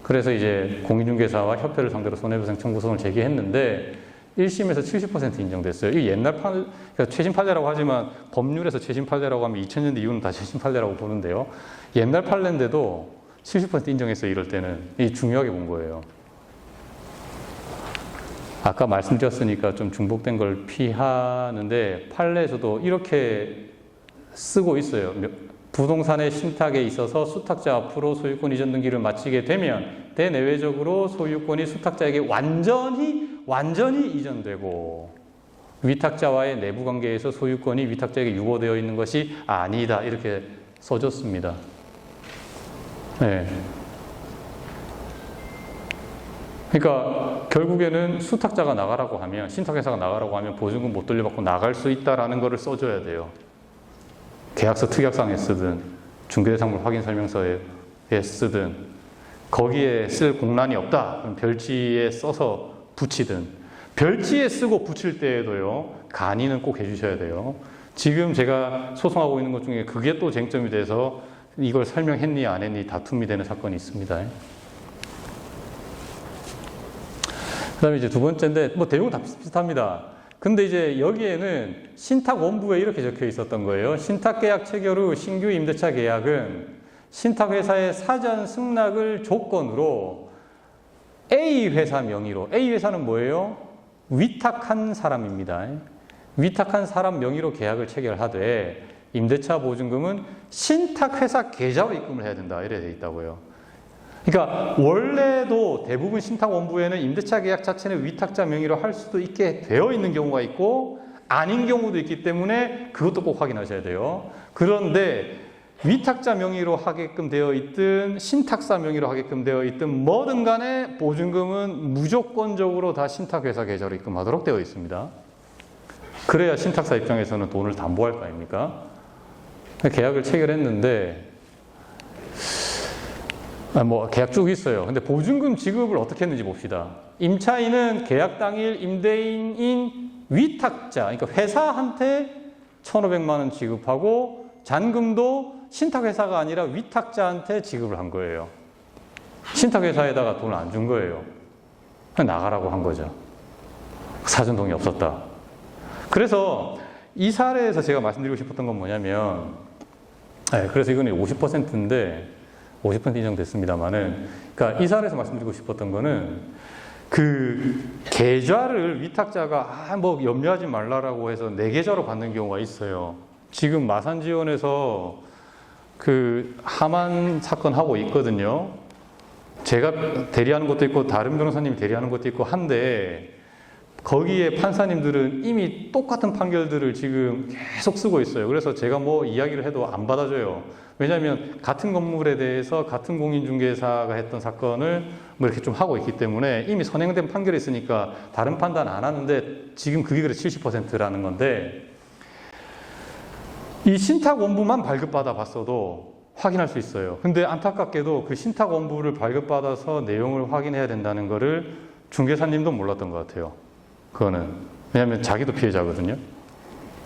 그래서 이제 공인중개사와 협회를 상대로 손해배상 청구소송을 제기했는데 1심에서 70% 인정됐어요. 이 옛날 그러니까 최신 판례라고 하지만 법률에서 최신 판례라고 하면 2000년대 이후는 다 최신 판례라고 보는데요. 옛날 판례인데도 70% 인정했어요. 이럴 때는. 이 중요하게 본 거예요. 아까 말씀드렸으니까 좀 중복된 걸 피하는데 판례에서도 이렇게 쓰고 있어요. 부동산의 신탁에 있어서 수탁자 앞으로 소유권 이전 등기를 마치게 되면 대내외적으로 소유권이 수탁자에게 완전히 이전되고 위탁자와의 내부 관계에서 소유권이 위탁자에게 유보되어 있는 것이 아니다. 이렇게 써줬습니다. 네. 그러니까 결국에는 수탁자가 나가라고 하면, 신탁회사가 나가라고 하면 보증금 못 돌려받고 나갈 수 있다라는 거를 써줘야 돼요. 계약서 특약상에 쓰든 중개대상물 확인 설명서에 쓰든 거기에 쓸 공란이 없다. 그럼 별지에 써서 붙이든, 별지에 쓰고 붙일 때에도요, 간이는 꼭 해주셔야 돼요. 지금 제가 소송하고 있는 것 중에 그게 또 쟁점이 돼서 이걸 설명했니 안 했니 다툼이 되는 사건이 있습니다. 그다음에 이제 두 번째인데 뭐 내용은 다 비슷합니다. 근데 이제 여기에는 신탁 원부에 이렇게 적혀 있었던 거예요. 신탁 계약 체결 후 신규 임대차 계약은 신탁 회사의 사전 승낙을 조건으로 A 회사 명의로, A 회사는 뭐예요? 위탁한 사람입니다. 위탁한 사람 명의로 계약을 체결하되 임대차 보증금은 신탁 회사 계좌로 입금을 해야 된다. 이래 돼 있다고요. 그러니까 원래도 대부분 신탁 원부에는 임대차 계약 자체는 위탁자 명의로 할 수도 있게 되어 있는 경우가 있고 아닌 경우도 있기 때문에 그것도 꼭 확인하셔야 돼요. 그런데 위탁자 명의로 하게끔 되어 있든 신탁사 명의로 하게끔 되어 있든 뭐든 간에 보증금은 무조건적으로 다 신탁회사 계좌로 입금하도록 되어 있습니다. 그래야 신탁사 입장에서는 돈을 담보할 거 아닙니까? 계약을 체결했는데 뭐 계약 쭉 있어요. 근데 보증금 지급을 어떻게 했는지 봅시다. 임차인은 계약 당일 임대인인 위탁자, 그러니까 회사한테 1,500만 원 지급하고 잔금도 신탁회사가 아니라 위탁자한테 지급을 한 거예요. 신탁회사에다가 돈을 안 준 거예요. 그냥 나가라고 한 거죠. 사전동의 없었다. 그래서 이 사례에서 제가 말씀드리고 싶었던 건 뭐냐면, 그래서 이거는 50%인데 50% 인정됐습니다만은, 그러니까 이 사례에서 말씀드리고 싶었던 거는 그 계좌를 위탁자가 뭐 염려하지 말라라고 해서 내 계좌로 받는 경우가 있어요. 지금 마산지원에서 그 하만 사건 하고 있거든요. 제가 대리하는 것도 있고 다른 변호사님이 대리하는 것도 있고 한데 거기에 판사님들은 이미 똑같은 판결들을 지금 계속 쓰고 있어요. 그래서 제가 뭐 이야기를 해도 안 받아줘요. 왜냐하면 같은 건물에 대해서 같은 공인중개사가 했던 사건을 뭐 이렇게 좀 하고 있기 때문에 이미 선행된 판결이 있으니까 다른 판단 안 하는데 지금 그게 그래 70%라는 건데 이 신탁 원부만 발급받아 봤어도 확인할 수 있어요. 근데 안타깝게도 그 신탁 원부를 발급받아서 내용을 확인해야 된다는 거를 중개사님도 몰랐던 것 같아요. 그거는. 왜냐하면 자기도 피해자거든요.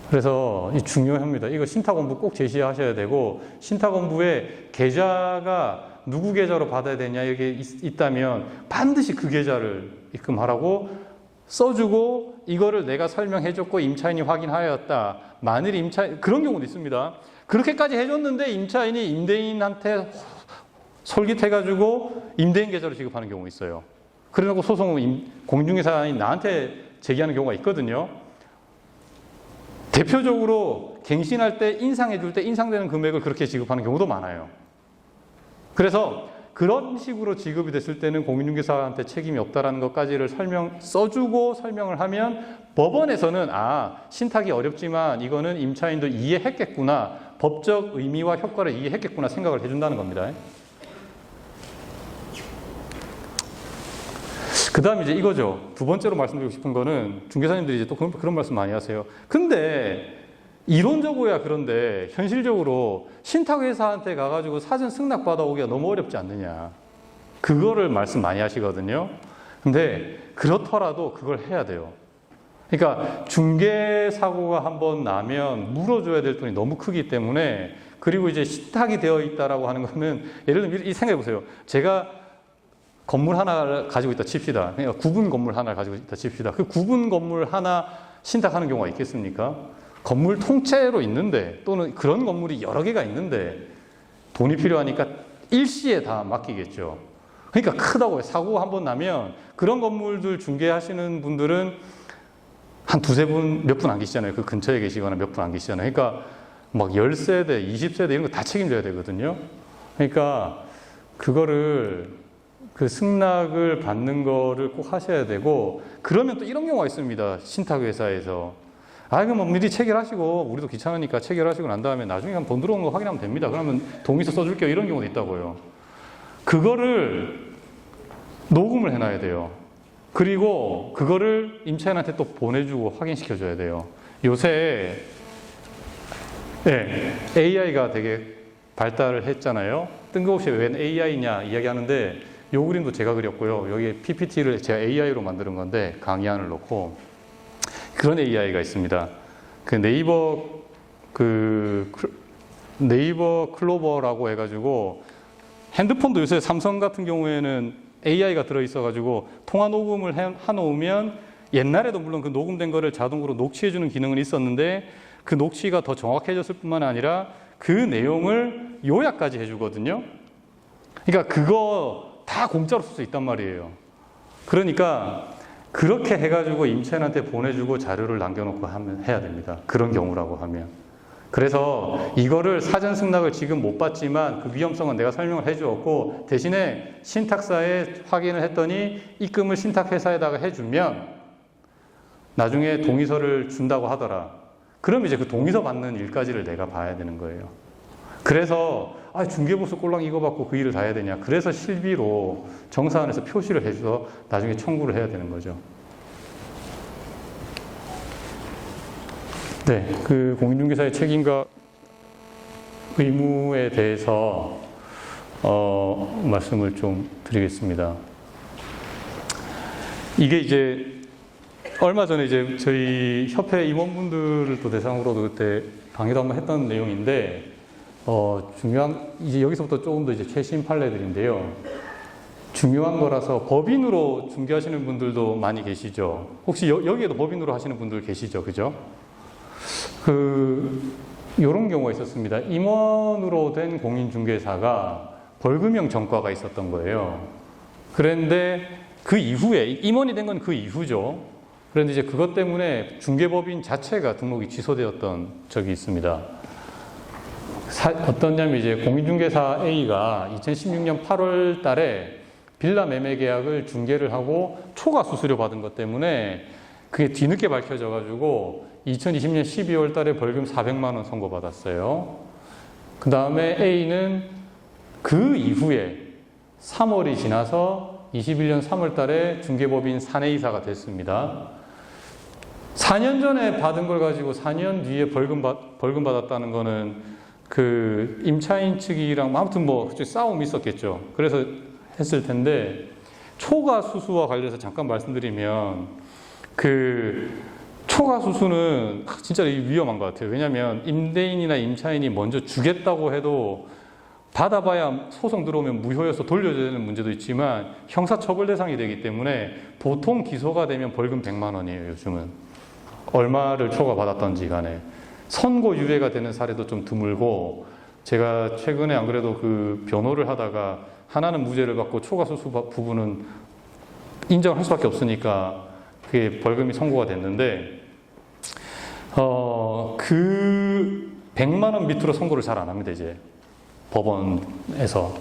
그래서 이 중요합니다. 이거 신탁원부 꼭 제시하셔야 되고 신탁원부에 계좌가 누구 계좌로 받아야 되냐 이게 있다면 반드시 그 계좌를 입금하라고 써주고 이거를 내가 설명해줬고 임차인이 확인하였다. 만일 임차인 그런 경우도 있습니다. 그렇게까지 해줬는데 임차인이 임대인한테 솔깃해가지고 임대인 계좌로 지급하는 경우가 있어요. 그래놓고 소송을 공인중개사인 나한테 제기하는 경우가 있거든요. 대표적으로 갱신할 때 인상해 줄 때 인상되는 금액을 그렇게 지급하는 경우도 많아요. 그래서 그런 식으로 지급이 됐을 때는 공인중개사한테 책임이 없다라는 것까지를 써주고 설명을 하면 법원에서는 신탁이 어렵지만 이거는 임차인도 이해했겠구나, 법적 의미와 효과를 이해했겠구나 생각을 해준다는 겁니다. 그 다음에 이제 이거죠. 두 번째로 말씀드리고 싶은 거는 중개사님들이 이제 또 그런 말씀 많이 하세요. 근데 이론적으로야 그런데 현실적으로 신탁회사한테 가가지고 사전 승낙 받아오기가 너무 어렵지 않느냐. 그거를 말씀 많이 하시거든요. 근데 그렇더라도 그걸 해야 돼요. 그러니까 중개사고가 한번 나면 물어줘야 될 돈이 너무 크기 때문에 그리고 이제 신탁이 되어 있다라고 하는 거는 예를 들면 이 생각해 보세요. 제가 건물 하나를 가지고 있다 칩시다. 그러니까 구분 건물 하나를 가지고 있다 칩시다. 그 구분 건물 하나 신탁하는 경우가 있겠습니까? 건물 통째로 있는데 또는 그런 건물이 여러 개가 있는데 돈이 필요하니까 일시에 다 맡기겠죠. 그러니까 크다고요. 사고가 한번 나면 그런 건물들 중개하시는 분들은 한 두세 분, 몇 분 안 계시잖아요. 그 근처에 계시거나 몇 분 안 계시잖아요. 그러니까 막 10세대, 20세대 이런 거 다 책임져야 되거든요. 그러니까 그거를 그 승낙을 받는 거를 꼭 하셔야 되고 그러면 또 이런 경우가 있습니다. 신탁회사에서 그럼 뭐 미리 체결하시고 우리도 귀찮으니까 체결하시고 난 다음에 나중에 한번 돈 들어오는 거 확인하면 됩니다. 그러면 동의서 써줄게요. 이런 경우도 있다고요. 그거를 녹음을 해놔야 돼요. 그리고 그거를 임차인한테 또 보내주고 확인시켜줘야 돼요. 요새 AI가 되게 발달을 했잖아요. 뜬금없이 웬 AI냐 이야기하는데 요 그림도 제가 그렸고요. 여기에 PPT를 제가 AI로 만드는 건데 강의안을 넣고 그런 AI가 있습니다. 그 네이버 네이버 클로버라고 해가지고 핸드폰도 요새 삼성 같은 경우에는 AI가 들어있어가지고 통화 녹음을 해놓으면 옛날에도 물론 그 녹음된 거를 자동으로 녹취해주는 기능은 있었는데 그 녹취가 더 정확해졌을 뿐만 아니라 그 내용을 요약까지 해주거든요. 그러니까 그거 다 공짜로 쓸 수 있단 말이에요. 그러니까 그렇게 해가지고 임차인한테 보내주고 자료를 남겨놓고 해야 됩니다. 그런 경우라고 하면. 그래서 이거를 사전 승낙을 지금 못 받지만 그 위험성은 내가 설명을 해주었고 대신에 신탁사에 확인을 했더니 입금을 신탁회사에다가 해주면 나중에 동의서를 준다고 하더라. 그럼 이제 그 동의서 받는 일까지를 내가 봐야 되는 거예요. 그래서 중개보수 꼴랑 이거 받고 그 일을 다 해야 되냐. 그래서 실비로 정사안에서 표시를 해줘서 나중에 청구를 해야 되는 거죠. 네, 그 공인중개사의 책임과 의무에 대해서 말씀을 좀 드리겠습니다. 이게 이제 얼마 전에 이제 저희 협회 임원분들을 또 대상으로도 그때 강의도 한번 했던 내용인데 중요한 이제 여기서부터 조금 더 이제 최신 판례들인데요. 중요한 거라서 법인으로 중개하시는 분들도 많이 계시죠. 혹시 여기에도 법인으로 하시는 분들 계시죠, 그죠? 요런 경우가 있었습니다. 임원으로 된 공인중개사가 벌금형 전과가 있었던 거예요. 그런데 그 이후에 임원이 된 건 그 이후죠. 그런데 이제 그것 때문에 중개법인 자체가 등록이 취소되었던 적이 있습니다. 어떠냐면 이제 공인중개사 A가 2016년 8월 달에 빌라 매매 계약을 중개를 하고 초과 수수료 받은 것 때문에 그게 뒤늦게 밝혀져 가지고 2020년 12월 달에 벌금 400만 원 선고받았어요. 그 다음에 A는 그 이후에 3월이 지나서 21년 3월 달에 중개법인 사내이사가 됐습니다. 4년 전에 받은 걸 가지고 4년 뒤에 벌금 받았다는 거는 그 임차인 측이랑 아무튼 뭐 싸움이 있었겠죠. 그래서 했을 텐데 초과 수수와 관련해서 잠깐 말씀드리면 초과 수수는 진짜 위험한 것 같아요. 왜냐하면 임대인이나 임차인이 먼저 주겠다고 해도 받아봐야 소송 들어오면 무효여서 돌려줘야 되는 문제도 있지만 형사처벌 대상이 되기 때문에 보통 기소가 되면 벌금 100만 원이에요. 요즘은. 얼마를 초과 받았던지 간에. 선고 유예가 되는 사례도 좀 드물고 제가 최근에 안 그래도 그 변호를 하다가 하나는 무죄를 받고 초과 수수 부분은 인정할 수밖에 없으니까 그게 벌금이 선고가 됐는데 그 100만 원 밑으로 선고를 잘 안 합니다, 이제. 법원에서.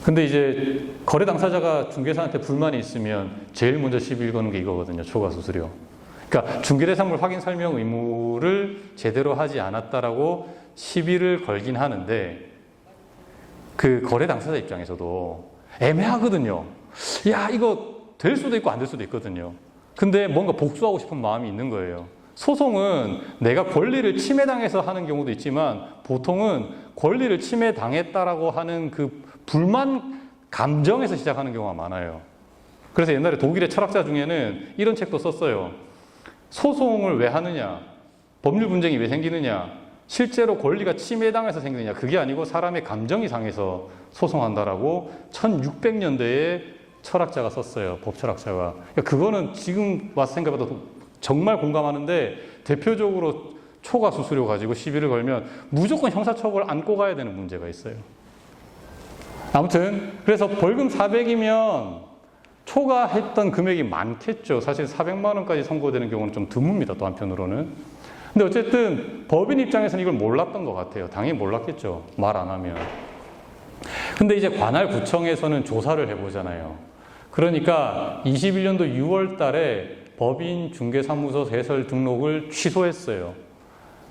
근데 이제 거래 당사자가 중개사한테 불만이 있으면 제일 먼저 시비를 거는 게 이거거든요. 초과 수수료. 그러니까 중개대상물 확인 설명 의무를 제대로 하지 않았다라고 시비를 걸긴 하는데 그 거래 당사자 입장에서도 애매하거든요. 야, 이거 될 수도 있고 안 될 수도 있거든요. 근데 뭔가 복수하고 싶은 마음이 있는 거예요. 소송은 내가 권리를 침해당해서 하는 경우도 있지만 보통은 권리를 침해당했다라고 하는 그 불만 감정에서 시작하는 경우가 많아요. 그래서 옛날에 독일의 철학자 중에는 이런 책도 썼어요. 소송을 왜 하느냐? 법률 분쟁이 왜 생기느냐? 실제로 권리가 침해당해서 생기느냐? 그게 아니고 사람의 감정이 상해서 소송한다라고 1600년대에 철학자가 썼어요. 법철학자가. 그러니까 그거는 지금 와서 생각해봐도 정말 공감하는데 대표적으로 초과 수수료 가지고 시비를 걸면 무조건 형사처벌 안고 가야 되는 문제가 있어요. 아무튼 그래서 벌금 400이면 초과했던 금액이 많겠죠. 사실 400만 원까지 선고되는 경우는 좀 드뭅니다. 또 한편으로는. 근데 어쨌든 법인 입장에서는 이걸 몰랐던 것 같아요. 당연히 몰랐겠죠. 말 안 하면. 근데 이제 관할 구청에서는 조사를 해보잖아요. 그러니까 21년도 6월 달에 법인 중개사무소 세설 등록을 취소했어요.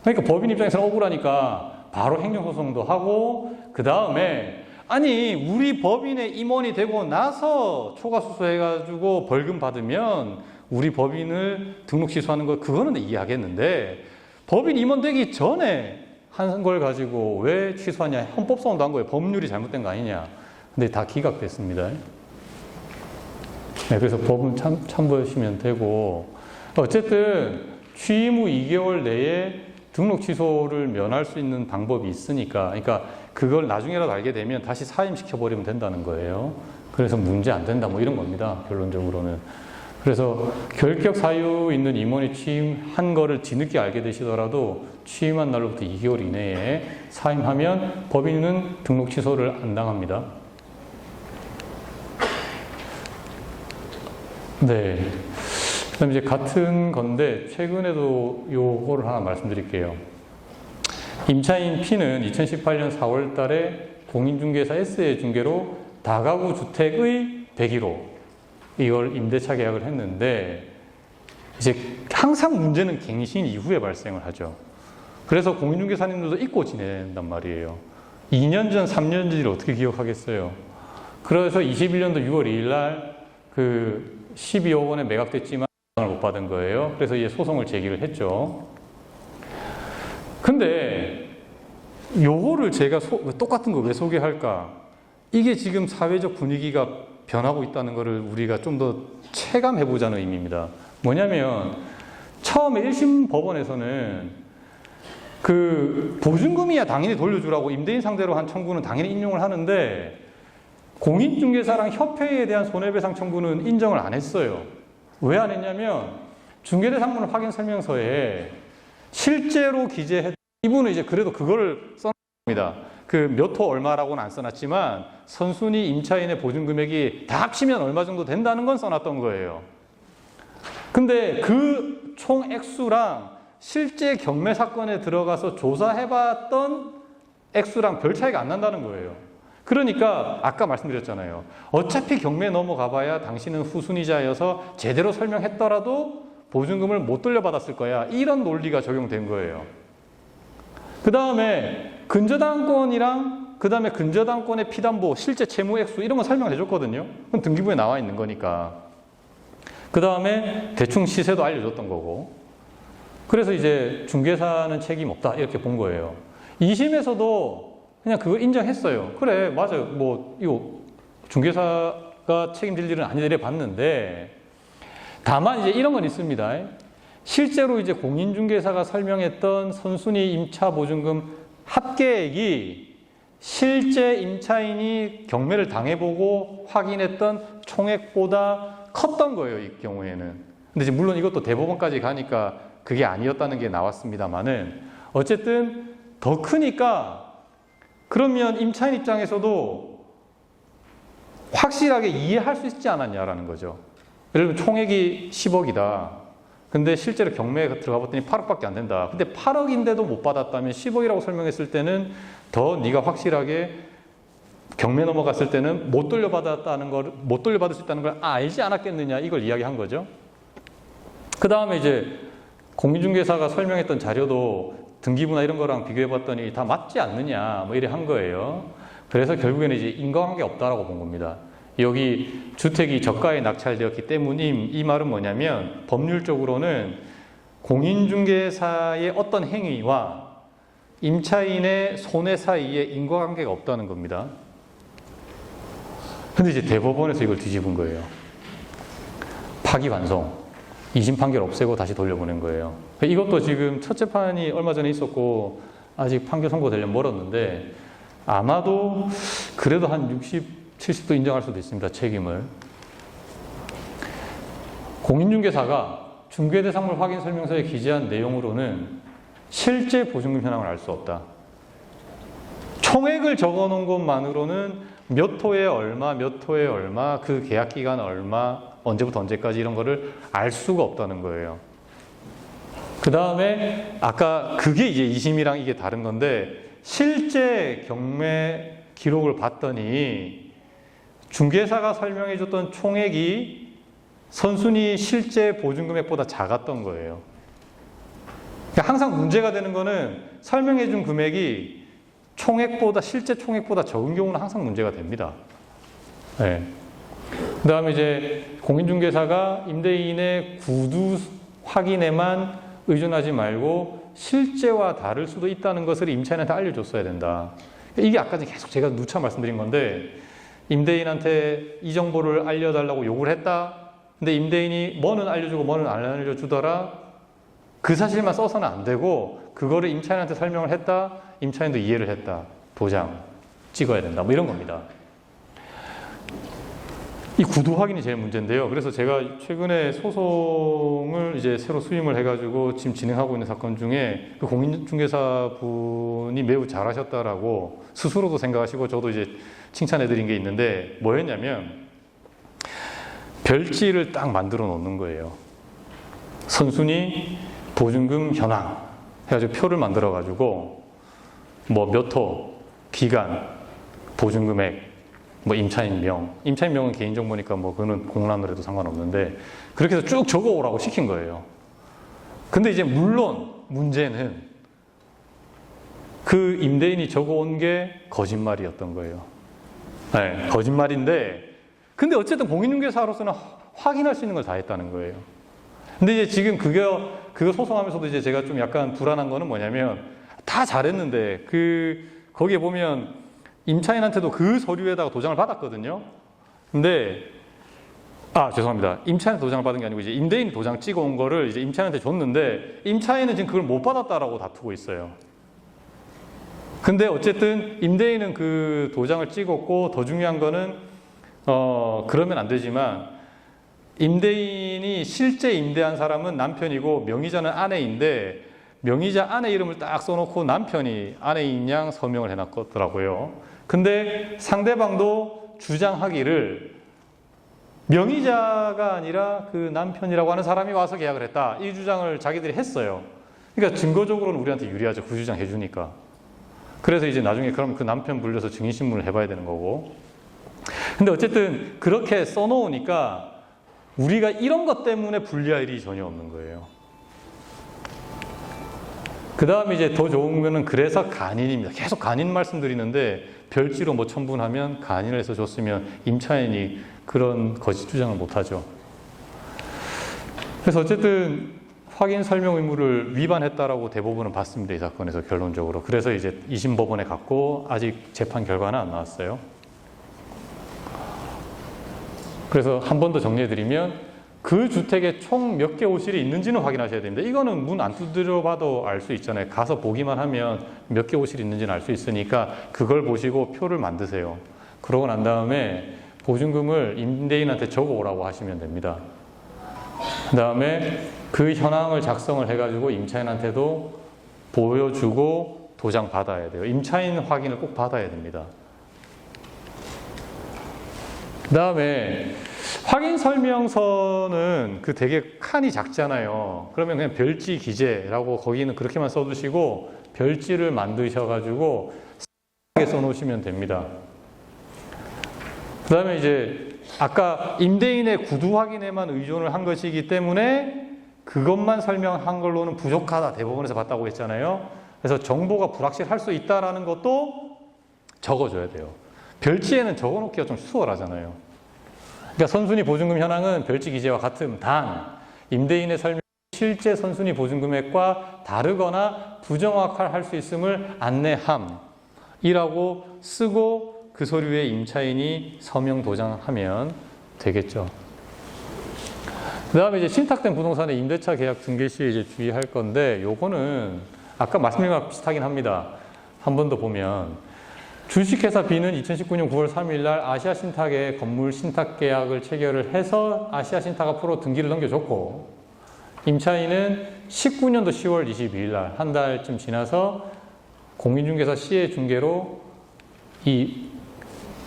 그러니까 법인 입장에서는 억울하니까 바로 행정소송도 하고 그 다음에 아니 우리 법인의 임원이 되고 나서 초과 수수해가지고 벌금 받으면 우리 법인을 등록 취소하는 거 그거는 이해하겠는데 법인 임원 되기 전에 한 걸 가지고 왜 취소하냐. 헌법소원도 한 거예요. 법률이 잘못된 거 아니냐. 근데 다 기각됐습니다. 네, 그래서 법은 참고하시면 되고 어쨌든 취임 후 2개월 내에 등록 취소를 면할 수 있는 방법이 있으니까, 그러니까 그걸 나중에라도 알게 되면 다시 사임시켜버리면 된다는 거예요. 그래서 문제 안 된다 뭐 이런 겁니다. 결론적으로는. 그래서 결격 사유 있는 임원이 취임한 거를 뒤늦게 알게 되시더라도 취임한 날로부터 2개월 이내에 사임하면 법인은 등록 취소를 안 당합니다. 네. 그 다음에 이제 같은 건데 최근에도 요거를 하나 말씀드릴게요. 임차인 P는 2018년 4월 달에 공인중개사 S의 중개로 다가구 주택의 101호 이걸 임대차 계약을 했는데 이제 항상 문제는 갱신 이후에 발생을 하죠. 그래서 공인중개사님들도 잊고 지낸단 말이에요. 2년 전, 3년 전을 어떻게 기억하겠어요. 그래서 21년도 6월 2일 날 그 12억 원에 매각됐지만 돈을 못 받은 거예요. 그래서 이제 소송을 제기를 했죠. 근데 요거를 제가 똑같은 거 왜 소개할까? 이게 지금 사회적 분위기가 변하고 있다는 거를 우리가 좀 더 체감해 보자는 의미입니다. 뭐냐면 처음에 1심 법원에서는 그 보증금이야 당연히 돌려주라고 임대인 상대로 한 청구는 당연히 인용을 하는데 공인중개사랑 협회에 대한 손해배상 청구는 인정을 안 했어요. 왜 안 했냐면 중개대상물 확인 설명서에 실제로 기재했 이분은 이제 그래도 그거를 써놨습니다. 그 몇 호 얼마라고는 안 써놨지만 선순위 임차인의 보증 금액이 다 합치면 얼마 정도 된다는 건 써놨던 거예요. 근데 그 총 액수랑 실제 경매 사건에 들어가서 조사해봤던 액수랑 별 차이가 안 난다는 거예요. 그러니까 아까 말씀드렸잖아요. 어차피 경매 넘어가봐야 당신은 후순위자여서 제대로 설명했더라도 보증금을 못 돌려받았을 거야. 이런 논리가 적용된 거예요. 그 다음에 근저당권이랑 그 다음에 근저당권의 피담보, 실제 채무 액수 이런 거 설명해 줬거든요. 그건 등기부에 나와 있는 거니까. 그 다음에 대충 시세도 알려줬던 거고. 그래서 이제 중개사는 책임 없다 이렇게 본 거예요. 2심에서도 그냥 그거 인정했어요. 그래, 맞아요. 뭐 이거 중개사가 책임질 일은 아니래 봤는데 다만 이제 이런 건 있습니다. 실제로 이제 공인중개사가 설명했던 선순위 임차 보증금 합계액이 실제 임차인이 경매를 당해보고 확인했던 총액보다 컸던 거예요, 이 경우에는. 근데 이제 물론 이것도 대법원까지 가니까 그게 아니었다는 게 나왔습니다만은 어쨌든 더 크니까 그러면 임차인 입장에서도 확실하게 이해할 수 있지 않았냐라는 거죠. 예를 들면 총액이 10억이다. 근데 실제로 경매에 들어가 봤더니 8억밖에 안 된다. 근데 8억인데도 못 받았다면 10억이라고 설명했을 때는 더 네가 확실하게 경매 넘어갔을 때는 못 돌려받았다는 걸, 못 돌려받을 수 있다는 걸 알지 않았겠느냐 이걸 이야기한 거죠. 그 다음에 이제 공인중개사가 설명했던 자료도 등기부나 이런 거랑 비교해 봤더니 다 맞지 않느냐 뭐 이래 한 거예요. 그래서 결국에는 이제 인과관계 없다라고 본 겁니다. 여기 주택이 저가에 낙찰되었기 때문임 이 말은 뭐냐면 법률적으로는 공인중개사의 어떤 행위와 임차인의 손해 사이에 인과관계가 없다는 겁니다. 근데 이제 대법원에서 이걸 뒤집은 거예요. 파기환송. 2심 판결 없애고 다시 돌려보낸 거예요. 이것도 지금 첫 재판이 얼마 전에 있었고 아직 판결 선고되려면 멀었는데 아마도 그래도 한 60, 70도 인정할 수도 있습니다. 책임을. 공인중개사가 중개대상물 확인 설명서에 기재한 내용으로는 실제 보증금 현황을 알 수 없다. 총액을 적어놓은 것만으로는 몇 호에 얼마, 몇 호에 얼마, 그 계약 기간 얼마, 언제부터 언제까지 이런 거를 알 수가 없다는 거예요. 그 다음에 아까 그게 이제 2심이랑 이게 다른 건데 실제 경매 기록을 봤더니 중개사가 설명해 줬던 총액이 선순위 실제 보증금액보다 작았던 거예요. 그러니까 항상 문제가 되는 거는 설명해 준 금액이 총액보다 실제 총액보다 적은 경우는 항상 문제가 됩니다. 네. 그 다음에 이제 공인중개사가 임대인의 구두 확인에만 의존하지 말고 실제와 다를 수도 있다는 것을 임차인한테 알려줬어야 된다. 이게 아까 계속 제가 누차 말씀드린 건데 임대인한테 이 정보를 알려달라고 요구를 했다. 근데 임대인이 뭐는 알려주고 뭐는 안 알려주더라. 그 사실만 써서는 안 되고 그거를 임차인한테 설명을 했다. 임차인도 이해를 했다. 도장 찍어야 된다. 뭐 이런 겁니다. 이 구두 확인이 제일 문제인데요. 그래서 제가 최근에 소송을 이제 새로 수임을 해가지고 지금 진행하고 있는 사건 중에 그 공인중개사 분이 매우 잘하셨다라고 스스로도 생각하시고 저도 이제 칭찬해드린 게 있는데 뭐였냐면 별지를 딱 만들어 놓는 거예요. 선순위 보증금 현황 해가지고 표를 만들어가지고 뭐 몇 호, 기간, 보증금액, 뭐 임차인명은 개인정보니까 뭐 그거는 공란으로 해도 상관없는데 그렇게 해서 쭉 적어오라고 시킨 거예요. 근데 이제 물론 문제는 그 임대인이 적어온 게 거짓말이었던 거예요. 네, 거짓말인데 근데 어쨌든 공인중개사로서는 확인할 수 있는 걸 다 했다는 거예요. 근데 이제 지금 그거 소송하면서도 이제 제가 좀 약간 불안한 거는 뭐냐면 다 잘했는데 거기에 보면 임차인한테도 그 서류에다가 도장을 받았거든요. 근데 죄송합니다. 임차인한테 도장을 받은 게 아니고 이제 임대인이 도장 찍어 온 거를 이제 임차인한테 줬는데 임차인은 지금 그걸 못 받았다라고 다투고 있어요. 근데 어쨌든 임대인은 그 도장을 찍었고 더 중요한 거는 그러면 안 되지만 임대인이 실제 임대한 사람은 남편이고 명의자는 아내인데 명의자 아내 이름을 딱 써놓고 남편이 아내인 양 서명을 해놨더라고요. 근데 상대방도 주장하기를 명의자가 아니라 그 남편이라고 하는 사람이 와서 계약을 했다. 이 주장을 자기들이 했어요. 그러니까 증거적으로는 우리한테 유리하죠. 그 주장 해주니까. 그래서 이제 나중에 그럼 그 남편 불려서 증인신문을 해봐야 되는 거고. 근데 어쨌든 그렇게 써놓으니까 우리가 이런 것 때문에 불리할 일이 전혀 없는 거예요. 그 다음에 이제 더 좋은 거는 그래서 간인입니다. 계속 간인 말씀드리는데 별지로 뭐 첨부하면 간인을 해서 줬으면 임차인이 그런 거짓 주장을 못하죠. 그래서 어쨌든 확인 설명 의무를 위반했다라고 대법원은 봤습니다. 이 사건에서 결론적으로. 그래서 이제 2심 법원에 갔고 아직 재판 결과는 안 나왔어요. 그래서 한 번 더 정리해드리면 그 주택에 총 몇 개 호실이 있는지는 확인하셔야 됩니다. 이거는 문 안 두드려 봐도 알 수 있잖아요. 가서 보기만 하면 몇 개 호실이 있는지는 알 수 있으니까 그걸 보시고 표를 만드세요. 그러고 난 다음에 보증금을 임대인한테 적어오라고 하시면 됩니다. 그 다음에 그 현황을 작성을 해가지고 임차인한테도 보여주고 도장 받아야 돼요. 임차인 확인을 꼭 받아야 됩니다. 그 다음에 확인 설명서는 그 되게 칸이 작잖아요. 그러면 그냥 별지 기재라고 거기는 그렇게만 써두시고 별지를 만드셔가지고 써놓으시면 됩니다. 그 다음에 이제 아까 임대인의 구두 확인에만 의존을 한 것이기 때문에 그것만 설명한 걸로는 부족하다. 대법원에서 봤다고 했잖아요. 그래서 정보가 불확실할 수 있다는 것도 적어줘야 돼요. 별지에는 적어놓기가 좀 수월하잖아요. 그러니까 선순위 보증금 현황은 별지 기재와 같음. 단 임대인의 설명이 실제 선순위 보증금액과 다르거나 부정확할 수 있음을 안내함이라고 쓰고 그 서류에 임차인이 서명 도장하면 되겠죠. 그 다음에 이제 신탁된 부동산의 임대차 계약 중개 시에 이제 주의할 건데 요거는 아까 말씀드린 거랑 비슷하긴 합니다. 한 번 더 보면 주식회사 B는 2019년 9월 3일 날 아시아신탁에 건물 신탁 계약을 체결을 해서 아시아신탁 앞으로 등기를 넘겨줬고 임차인은 19년도 10월 22일 날 한 달쯤 지나서 공인중개사 C의 중개로 이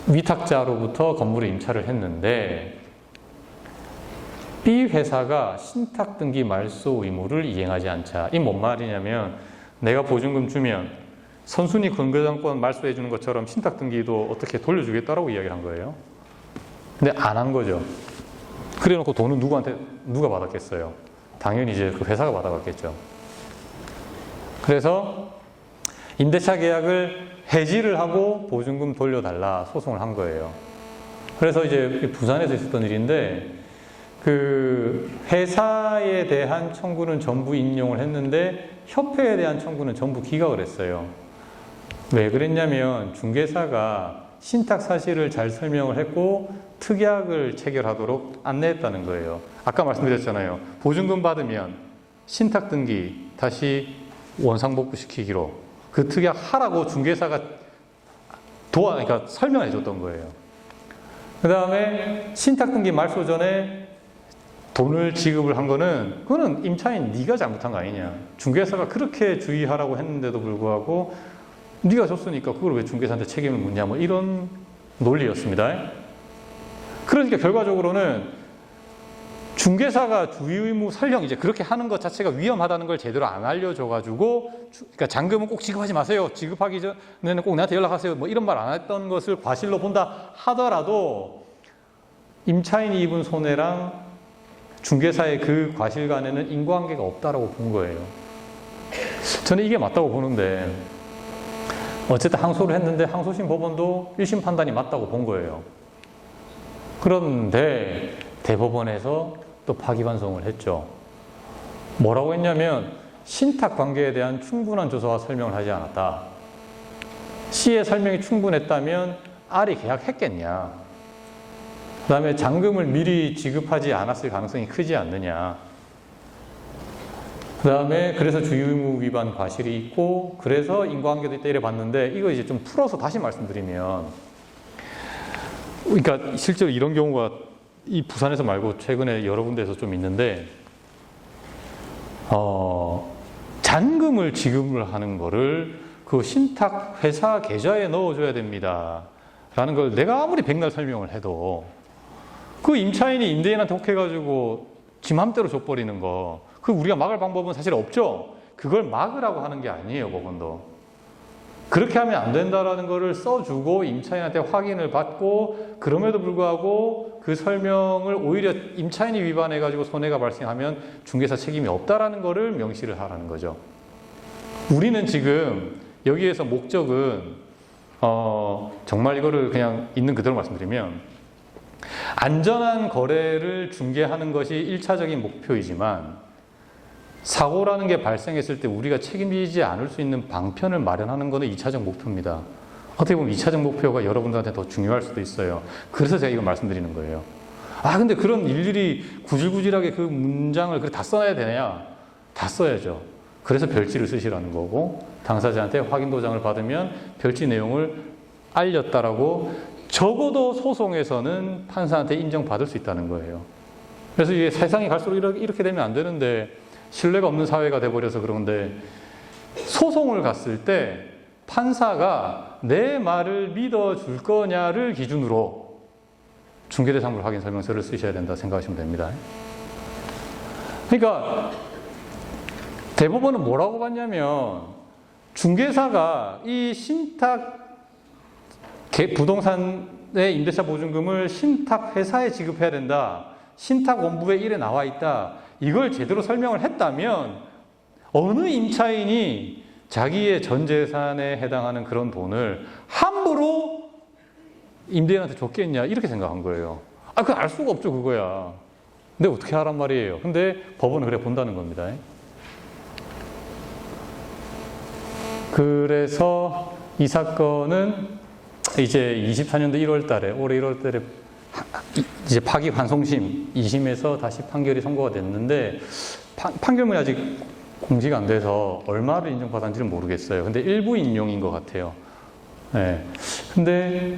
위탁자로부터 건물에 임차를 했는데 B 회사가 신탁 등기 말소 의무를 이행하지 않자. 이 뭔 말이냐면 내가 보증금 주면 선순위 근거장권 말소해 주는 것처럼 신탁 등기도 어떻게 돌려주겠다라고 이야기를 한 거예요. 근데 안 한 거죠. 그래 놓고 돈은 누가 받았겠어요? 당연히 이제 그 회사가 받아갔겠죠. 그래서 임대차 계약을 해지를 하고 보증금 돌려달라 소송을 한 거예요. 그래서 이제 부산에서 있었던 일인데 그 회사에 대한 청구는 전부 인용을 했는데 협회에 대한 청구는 전부 기각을 했어요. 왜 그랬냐면 중개사가 신탁 사실을 잘 설명을 했고 특약을 체결하도록 안내했다는 거예요. 아까 말씀드렸잖아요. 보증금 받으면 신탁 등기 다시 원상복구시키기로 그 특약 하라고 중개사가 그러니까 설명해 줬던 거예요. 그 다음에 신탁 등기 말소 전에 돈을 지급을 한 거는 그거는 임차인 네가 잘못한 거 아니냐. 중개사가 그렇게 주의하라고 했는데도 불구하고 네가 줬으니까 그걸 왜 중개사한테 책임을 묻냐 뭐 이런 논리였습니다. 그러니까 결과적으로는 중개사가 주의 의무 설령 이제 그렇게 하는 것 자체가 위험하다는 걸 제대로 안 알려줘가지고 그러니까 잔금은 꼭 지급하지 마세요. 지급하기 전에는 꼭 나한테 연락하세요. 뭐 이런 말 안 했던 것을 과실로 본다 하더라도 임차인이 입은 손해랑 중개사의 그 과실 간에는 인과관계가 없다라고 본 거예요. 저는 이게 맞다고 보는데 어쨌든 항소를 했는데 항소심 법원도 1심 판단이 맞다고 본 거예요. 그런데 대법원에서 또 파기환송을 했죠. 뭐라고 했냐면 신탁 관계에 대한 충분한 조사와 설명을 하지 않았다. C의 설명이 충분했다면 R이 계약했겠냐. 그 다음에 잔금을 미리 지급하지 않았을 가능성이 크지 않느냐. 그 다음에 그래서 주의의무 위반 과실이 있고 그래서 인과관계도 있다 이래 봤는데 이거 이제 좀 풀어서 다시 말씀드리면 그러니까 실제로 이런 경우가 이 부산에서 말고 최근에 여러 군데에서 좀 있는데 잔금을 지급을 하는 거를 그 신탁 회사 계좌에 넣어줘야 됩니다 라는 걸 내가 아무리 백날 설명을 해도 그 임차인이 임대인한테 혹해가지고 지 맘대로 줘버리는 거 그 우리가 막을 방법은 사실 없죠. 그걸 막으라고 하는 게 아니에요. 법원도 그렇게 하면 안 된다라는 거를 써주고 임차인한테 확인을 받고 그럼에도 불구하고 그 설명을 오히려 임차인이 위반해가지고 손해가 발생하면 중개사 책임이 없다라는 거를 명시를 하라는 거죠. 우리는 지금 여기에서 목적은 정말 이거를 그냥 있는 그대로 말씀드리면 안전한 거래를 중개하는 것이 1차적인 목표이지만 사고라는 게 발생했을 때 우리가 책임지지 않을 수 있는 방편을 마련하는 것은 2차적 목표입니다. 어떻게 보면 2차적 목표가 여러분들한테 더 중요할 수도 있어요. 그래서 제가 이거 말씀드리는 거예요. 근데 그런 일일이 구질구질하게 그 문장을 다 써놔야 되냐? 다 써야죠. 그래서 별지를 쓰시라는 거고 당사자한테 확인 도장을 받으면 별지 내용을 알렸다라고 적어도 소송에서는 판사한테 인정받을 수 있다는 거예요. 그래서 이게 세상이 갈수록 이렇게 되면 안 되는데 신뢰가 없는 사회가 돼버려서 그런데 소송을 갔을 때 판사가 내 말을 믿어줄 거냐를 기준으로 중개대상물 확인 설명서를 쓰셔야 된다 생각하시면 됩니다. 그러니까 대법원은 뭐라고 봤냐면 중개사가 이 신탁 부동산의 임대차 보증금을 신탁 회사에 지급해야 된다. 신탁 원부에 이래 나와 있다. 이걸 제대로 설명을 했다면 어느 임차인이 자기의 전 재산에 해당하는 그런 돈을 함부로 임대인한테 줬겠냐 이렇게 생각한 거예요. 그거 알 수가 없죠 그거야. 근데 어떻게 하란 말이에요. 근데 법원은 그래 본다는 겁니다. 그래서 이 사건은 이제 24년도 1월 달에 올해 1월 달에 이제 파기환송심 2심에서 다시 판결이 선고가 됐는데 판결문이 아직 공지가 안 돼서 얼마를 인정받았는지는 모르겠어요. 근데 일부 인용인 것 같아요. 네. 근데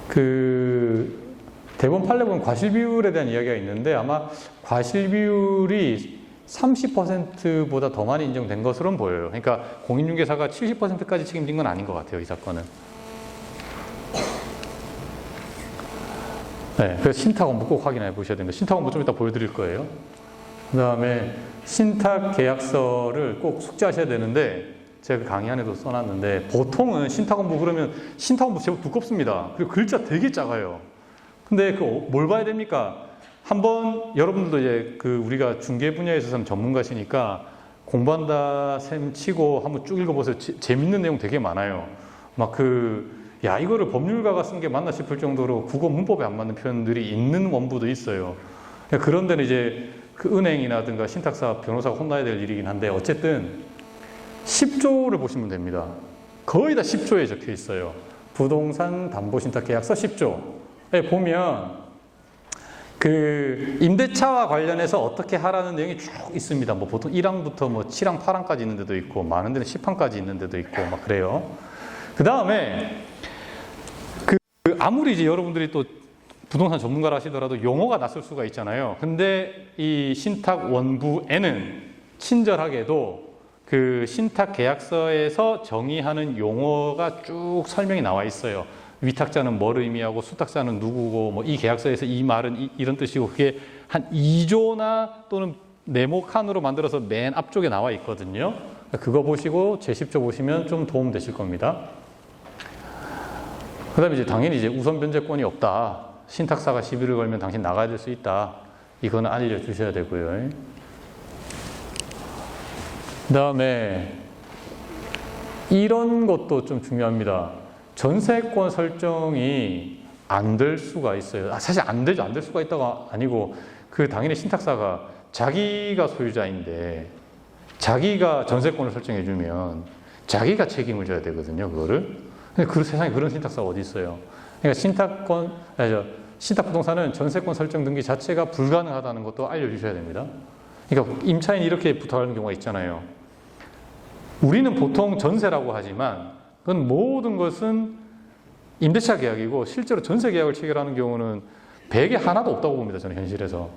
그 대법원 판례 보면 과실 비율에 대한 이야기가 있는데 아마 과실 비율이 30%보다 더 많이 인정된 것으로는 보여요. 그러니까 공인중개사가 70%까지 책임진 건 아닌 것 같아요. 이 사건은. 네, 그래서 신탁원부 꼭 확인해 보셔야 됩니다. 신탁원부 좀 이따 보여드릴 거예요. 그 다음에 신탁 계약서를 꼭 숙지하셔야 되는데 제가 그 강의 안에도 써놨는데 보통은 신탁원부 그러면 신탁원부 제법 두껍습니다. 그리고 글자 되게 작아요. 근데 뭘 봐야 됩니까? 한번 여러분들도 이제 그 우리가 중개 분야에 있어서는 전문가시니까 공부한다 셈 치고 한번 쭉 읽어보세요. 재밌는 내용 되게 많아요. 야, 이거를 법률가가 쓴 게 맞나 싶을 정도로 국어 문법에 안 맞는 표현들이 있는 원부도 있어요. 그런 데는 이제 그 은행이라든가 신탁사 변호사가 혼나야 될 일이긴 한데 어쨌든 10조를 보시면 됩니다. 거의 다 10조에 적혀 있어요. 부동산 담보신탁계약서 10조에 보면 그 임대차와 관련해서 어떻게 하라는 내용이 쭉 있습니다. 뭐 보통 1항부터 뭐 7항, 8항까지 있는 데도 있고 많은 데는 10항까지 있는 데도 있고 막 그래요. 그 다음에 그 아무리 이제 여러분들이 또 부동산 전문가라 하시더라도 용어가 낯설 수가 있잖아요. 근데 이 신탁 원부에는 친절하게도 그 신탁 계약서에서 정의하는 용어가 쭉 설명이 나와 있어요. 위탁자는 뭘 의미하고 수탁자는 누구고 뭐 이 계약서에서 이 말은 이런 뜻이고 그게 한 2조나 또는 네모칸으로 만들어서 맨 앞쪽에 나와 있거든요. 그거 보시고 제10조 보시면 좀 도움 되실 겁니다. 그 다음에 이제 당연히 이제 우선 변제권이 없다. 신탁사가 시비를 걸면 당신 나가야 될 수 있다. 이거는 알려주셔야 되고요. 그 다음에 이런 것도 좀 중요합니다. 전세권 설정이 안 될 수가 있어요. 사실 안 되죠. 안 될 수가 있다가 아니고 그 당연히 신탁사가 자기가 소유자인데 자기가 전세권을 설정해주면 자기가 책임을 져야 되거든요. 그거를. 근데 그 세상에 그런 신탁사가 어디 있어요. 그러니까 신탁부동산은 전세권 설정 등기 자체가 불가능하다는 것도 알려주셔야 됩니다. 그러니까 임차인이 이렇게 부탁하는 경우가 있잖아요. 우리는 보통 전세라고 하지만 그건 모든 것은 임대차 계약이고 실제로 전세 계약을 체결하는 경우는 100에 하나도 없다고 봅니다. 저는 현실에서.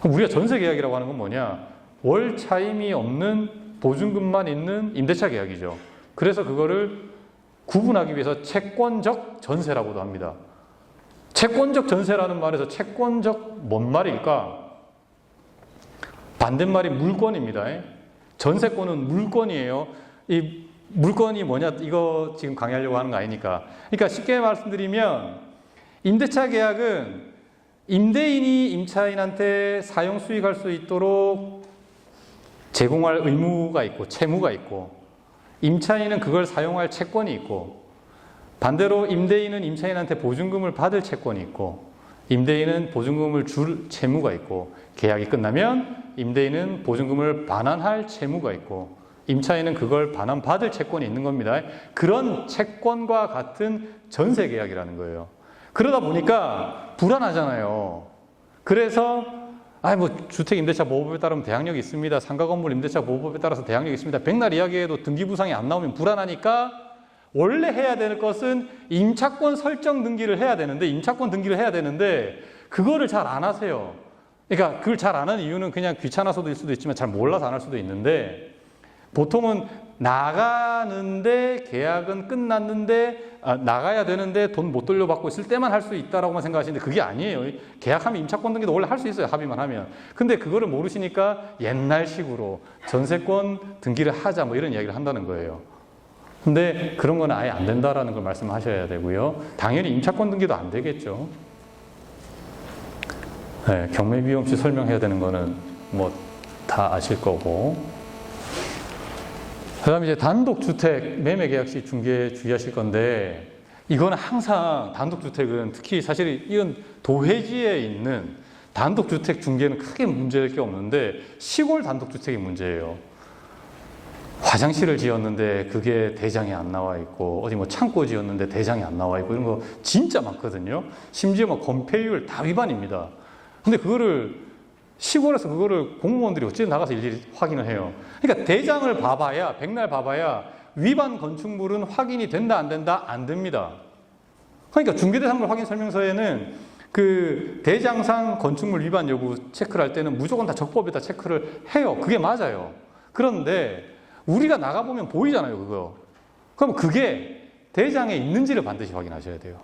그럼 우리가 전세 계약이라고 하는 건 뭐냐? 월 차임이 없는 보증금만 있는 임대차 계약이죠. 그래서 그거를 구분하기 위해서 채권적 전세라고도 합니다. 채권적 전세라는 말에서 채권적 뭔 말일까? 반대말이 물권입니다. 전세권은 물권이에요. 이 물건이 뭐냐, 이거 지금 강의하려고 하는 거 아니니까. 그러니까 쉽게 말씀드리면 임대차 계약은 임대인이 임차인한테 사용 수익할 수 있도록 제공할 의무가 있고 채무가 있고 임차인은 그걸 사용할 채권이 있고 반대로 임대인은 임차인한테 보증금을 받을 채권이 있고 임대인은 보증금을 줄 채무가 있고 계약이 끝나면 임대인은 보증금을 반환할 채무가 있고 임차인은 그걸 반환받을 채권이 있는 겁니다. 그런 채권과 같은 전세 계약이라는 거예요. 그러다 보니까 불안하잖아요. 그래서 주택임대차보호법에 따르면 대항력이 있습니다. 상가건물 임대차보호법에 따라서 대항력이 있습니다. 백날 이야기해도 등기부상이 안 나오면 불안하니까 원래 해야 되는 것은 임차권 설정 등기를 해야 되는데 임차권 등기를 해야 되는데 그거를 잘 안 하세요. 그러니까 그걸 잘 안 하는 이유는 그냥 귀찮아서일 수도 있지만 잘 몰라서 안 할 수도 있는데 보통은 나가는데 계약은 끝났는데 나가야 되는데 돈 못 돌려받고 있을 때만 할 수 있다라고만 생각하시는데 그게 아니에요. 계약하면 임차권 등기도 원래 할 수 있어요. 합의만 하면. 근데 그거를 모르시니까 옛날식으로 전세권 등기를 하자 뭐 이런 이야기를 한다는 거예요. 근데 그런 건 아예 안 된다라는 걸 말씀하셔야 되고요. 당연히 임차권 등기도 안 되겠죠. 네, 경매 비용 없이 설명해야 되는 거는 뭐 다 아실 거고. 그 다음에 이제 단독주택 매매계약 시 중개 주의하실 건데, 이거는 항상 단독주택은 특히 사실 이건 도회지에 있는 단독주택 중개는 크게 문제될 게 없는데, 시골 단독주택이 문제예요. 화장실을 지었는데 그게 대장이 안 나와 있고, 어디 뭐 창고 지었는데 대장이 안 나와 있고, 이런 거 진짜 많거든요. 심지어 뭐 건폐율 다 위반입니다. 근데 그거를 시골에서 그거를 공무원들이 어찌 나가서 일일이 확인을 해요. 그러니까 대장을 봐봐야, 백날 봐봐야 위반 건축물은 확인이 된다, 안 된다? 안 됩니다. 그러니까 중개대상물 확인 설명서에는 그 대장상 건축물 위반 여부 체크를 할 때는 무조건 다 적법에다 체크를 해요. 그게 맞아요. 그런데 우리가 나가보면 보이잖아요, 그거. 그럼 그게 대장에 있는지를 반드시 확인하셔야 돼요.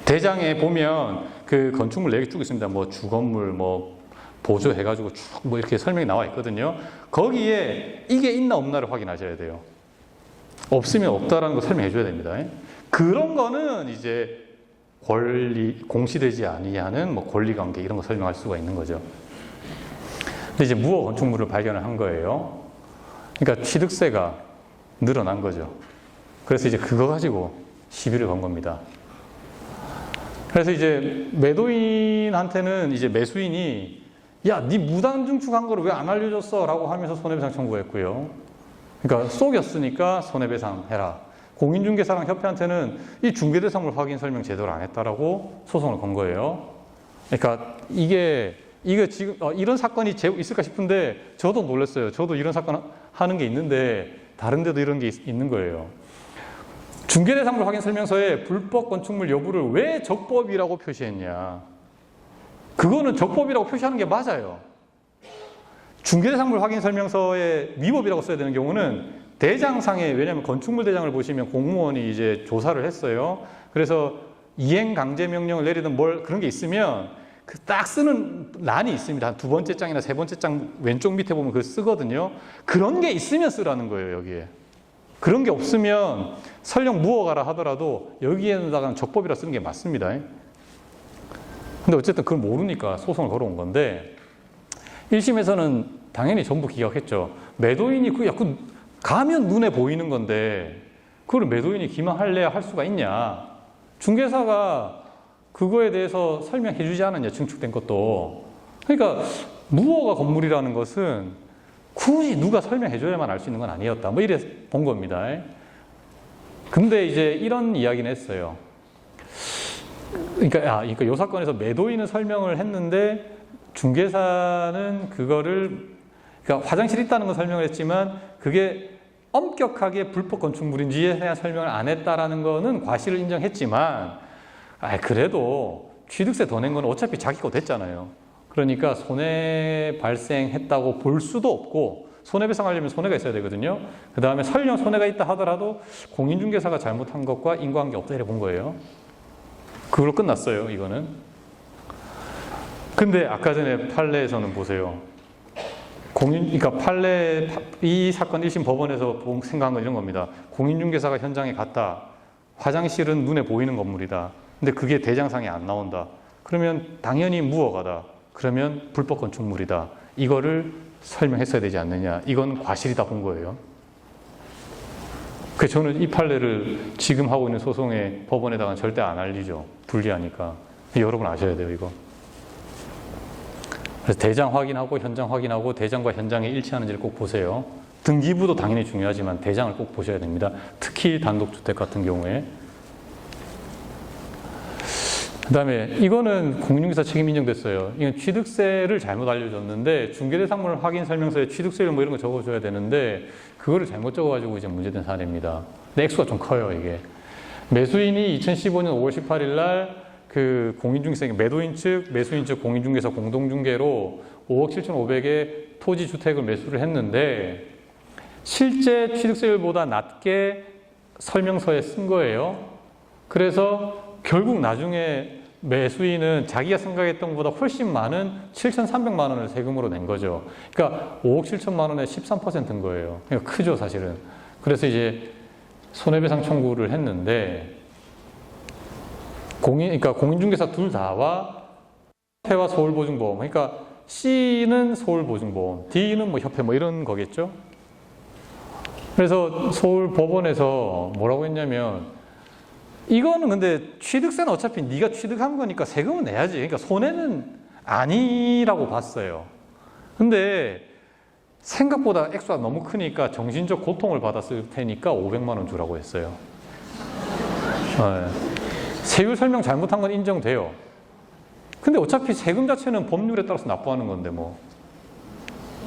대장에 보면 그 건축물 4개 쭉 있습니다. 뭐 주건물, 뭐 보조해가지고 쭉 뭐 이렇게 설명이 나와 있거든요. 거기에 이게 있나 없나를 확인하셔야 돼요. 없으면 없다라는 거 설명해 줘야 됩니다. 그런 거는 이제 공시되지 아니하는 뭐 권리관계 이런 거 설명할 수가 있는 거죠. 근데 이제 무허 건축물을 발견을 한 거예요. 그러니까 취득세가 늘어난 거죠. 그래서 이제 그거 가지고 시비를 건 겁니다. 그래서 이제 매도인한테는 이제 매수인이 야, 네 무단 증축한 거를 왜 안 알려줬어? 라고 하면서 손해배상 청구했고요. 그러니까 속였으니까 손해배상 해라. 공인중개사랑 협회한테는 이 중개대상물 확인 설명 제대로 안 했다라고 소송을 건 거예요. 그러니까 이게 지금 이런 사건이 있을까 싶은데 저도 놀랐어요. 저도 이런 사건 하는 게 있는데 다른 데도 이런 게 있는 거예요. 중개대상물 확인 설명서에 불법 건축물 여부를 왜 적법이라고 표시했냐. 그거는 적법이라고 표시하는 게 맞아요. 중개대상물 확인 설명서에 위법이라고 써야 되는 경우는 대장상에, 왜냐하면 건축물 대장을 보시면 공무원이 이제 조사를 했어요. 그래서 이행 강제 명령을 내리든 그런 게 있으면 그 딱 쓰는 란이 있습니다. 한 두 번째 장이나 세 번째 장 왼쪽 밑에 보면 그거 쓰거든요. 그런 게 있으면 쓰라는 거예요, 여기에. 그런 게 없으면 설령 무허가라 하더라도 여기에다가 적법이라 쓰는 게 맞습니다. 근데 어쨌든 그걸 모르니까 소송을 걸어온 건데 1심에서는 당연히 전부 기각했죠. 매도인이 가면 눈에 보이는 건데 그걸 매도인이 기망할래야 할 수가 있냐. 중개사가 그거에 대해서 설명해 주지 않았냐, 증축된 것도. 그러니까 무허가 건물이라는 것은 굳이 누가 설명해 줘야만 알 수 있는 건 아니었다. 뭐 이래 본 겁니다. 근데 이제 이런 이야기는 했어요. 그러니까 이 사건에서 매도인은 설명을 했는데 중개사는 그러니까 화장실이 있다는 건 설명을 했지만 그게 엄격하게 불법 건축물인지에 대한 설명을 안 했다라는 거는 과실을 인정했지만 그래도 취득세 더 낸 건 어차피 자기 거 됐잖아요. 그러니까 손해 발생했다고 볼 수도 없고 손해배상하려면 손해가 있어야 되거든요. 그 다음에 설령 손해가 있다 하더라도 공인중개사가 잘못한 것과 인과관계 없다 이래 본 거예요. 그걸로 끝났어요, 이거는. 근데 아까 전에 판례에서는 보세요. 그러니까 판례, 이 사건 1심 법원에서 생각한 건 이런 겁니다. 공인중개사가 현장에 갔다. 화장실은 눈에 보이는 건물이다. 근데 그게 대장상에 안 나온다. 그러면 당연히 무허가다. 그러면 불법 건축물이다. 이거를 설명했어야 되지 않느냐. 이건 과실이다 본 거예요. 그래서 저는 이 판례를 지금 하고 있는 소송에 법원에다가 절대 안 알리죠. 불리하니까. 여러분 아셔야 돼요, 이거. 그래서 대장 확인하고 현장 확인하고 대장과 현장이 일치하는지를 꼭 보세요. 등기부도 당연히 중요하지만 대장을 꼭 보셔야 됩니다. 특히 단독주택 같은 경우에. 그 다음에 이거는 공인중개사 책임 인정됐어요. 이건 취득세를 잘못 알려줬는데 중개대상물 확인 설명서에 취득세율 뭐 이런 거 적어줘야 되는데 그거를 잘못 적어가지고 이제 문제된 사례입니다. 근데 액수가 좀 커요, 이게. 매수인이 2015년 5월 18일 날 그 공인중개사, 매도인 측, 매수인 측 공인중개사 공동중개로 5억 7,500에 토지 주택을 매수를 했는데 실제 취득세율보다 낮게 설명서에 쓴 거예요. 그래서 결국 나중에 매수인은 자기가 생각했던 것보다 훨씬 많은 7,300만 원을 세금으로 낸 거죠. 그러니까 5억 7천만 원의 13%인 거예요. 그러니까 크죠, 사실은. 그래서 이제 손해배상 청구를 했는데 그러니까 공인중개사 둘 다와 협회와 서울보증보험, 그러니까 C는 서울보증보험, D는 뭐 협회 뭐 이런 거겠죠. 그래서 서울법원에서 뭐라고 했냐면 이거는 근데 취득세는 어차피 네가 취득한 거니까 세금은 내야지. 그러니까 손해는 아니라고 봤어요. 근데 생각보다 액수가 너무 크니까 정신적 고통을 받았을 테니까 500만 원 주라고 했어요. 네. 세율 설명 잘못한 건 인정돼요. 근데 어차피 세금 자체는 법률에 따라서 납부하는 건데 뭐.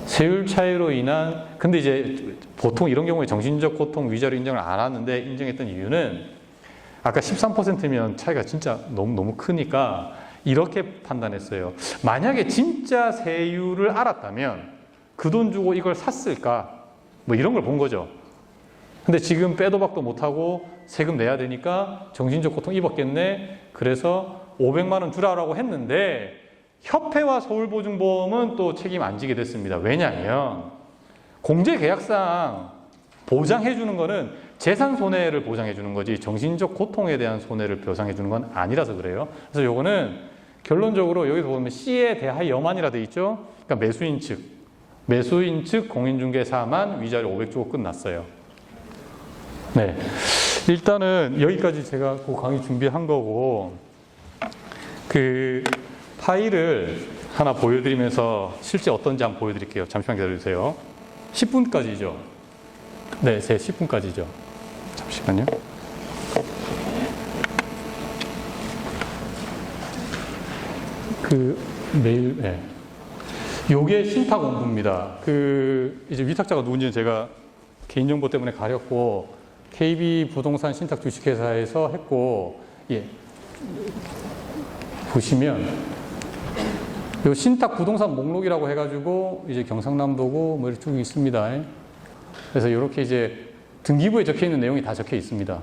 세율 차이로 인한, 근데 이제 보통 이런 경우에 정신적 고통 위자료 인정을 안 하는데 인정했던 이유는 아까 13%면 차이가 진짜 너무 크니까 이렇게 판단했어요. 만약에 진짜 세율을 알았다면 그 돈 주고 이걸 샀을까? 뭐 이런 걸 본 거죠. 근데 지금 빼도 박도 못하고 세금 내야 되니까 정신적 고통 입었겠네. 그래서 500만 원 주라고 했는데 협회와 서울보증보험은 또 책임 안 지게 됐습니다. 왜냐하면 공제계약상 보장해 주는 거는 재산 손해를 보장해 주는 거지 정신적 고통에 대한 손해를 보상해 주는 건 아니라서 그래요. 그래서 요거는 결론적으로 여기서 보면 C에 대하여만이라 돼 있죠. 그러니까 매수인 측 공인중개사만 위자료 500 주고 끝났어요. 네, 일단은 여기까지 제가 그 강의 준비한 거고 그 파일을 하나 보여드리면서 실제 어떤지 한번 보여드릴게요. 잠시만 기다려주세요. 10분까지죠. 네, 제 10분까지죠. 잠시만요. 매일, 네. 요게 신탁 원부입니다. 이제 위탁자가 누군지는 제가 개인정보 때문에 가렸고, KB 부동산 신탁 주식회사에서 했고, 예. 보시면, 요 신탁 부동산 목록이라고 해가지고, 이제 경상남도고, 뭐 이렇게 쭉 있습니다. 그래서 이렇게 이제 등기부에 적혀 있는 내용이 다 적혀 있습니다.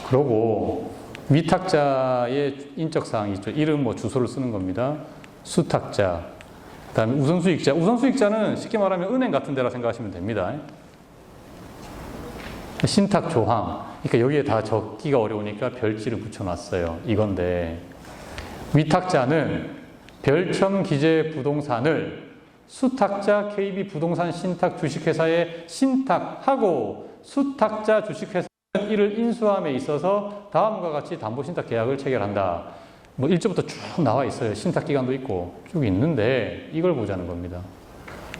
그러고, 위탁자의 인적사항이 있죠. 이름, 뭐 주소를 쓰는 겁니다. 수탁자, 그 다음에 우선수익자. 우선수익자는 쉽게 말하면 은행 같은 데라 생각하시면 됩니다. 신탁 조항. 그러니까 여기에 다 적기가 어려우니까 별지를 붙여놨어요. 이건데, 위탁자는 별첨 기재 부동산을 수탁자 KB 부동산 신탁 주식회사에 신탁하고 수탁자 주식회사 이를 인수함에 있어서 다음과 같이 담보신탁 계약을 체결한다. 뭐 1조부터 쭉 나와 있어요. 신탁기간도 있고 쭉 있는데 이걸 보자는 겁니다.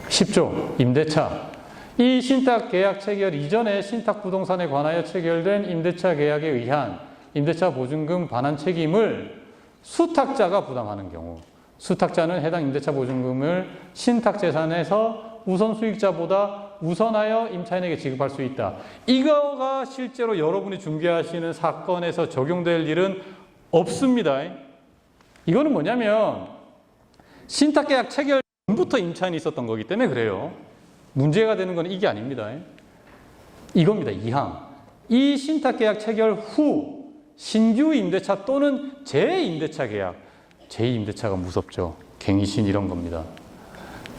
10조 임대차. 이 신탁 계약 체결 이전에 신탁 부동산에 관하여 체결된 임대차 계약에 의한 임대차 보증금 반환 책임을 수탁자가 부담하는 경우, 수탁자는 해당 임대차 보증금을 신탁 재산에서 우선 수익자보다 우선하여 임차인에게 지급할 수 있다. 이거가 실제로 여러분이 중개하시는 사건에서 적용될 일은 없습니다. 이거는 뭐냐면 신탁계약 체결 전부터 임차인이 있었던 거기 때문에 그래요. 문제가 되는 건 이게 아닙니다. 이겁니다. 2항. 이 신탁계약 체결 후 신규 임대차 또는 재임대차 계약. 재임대차가 무섭죠. 갱신 이런 겁니다.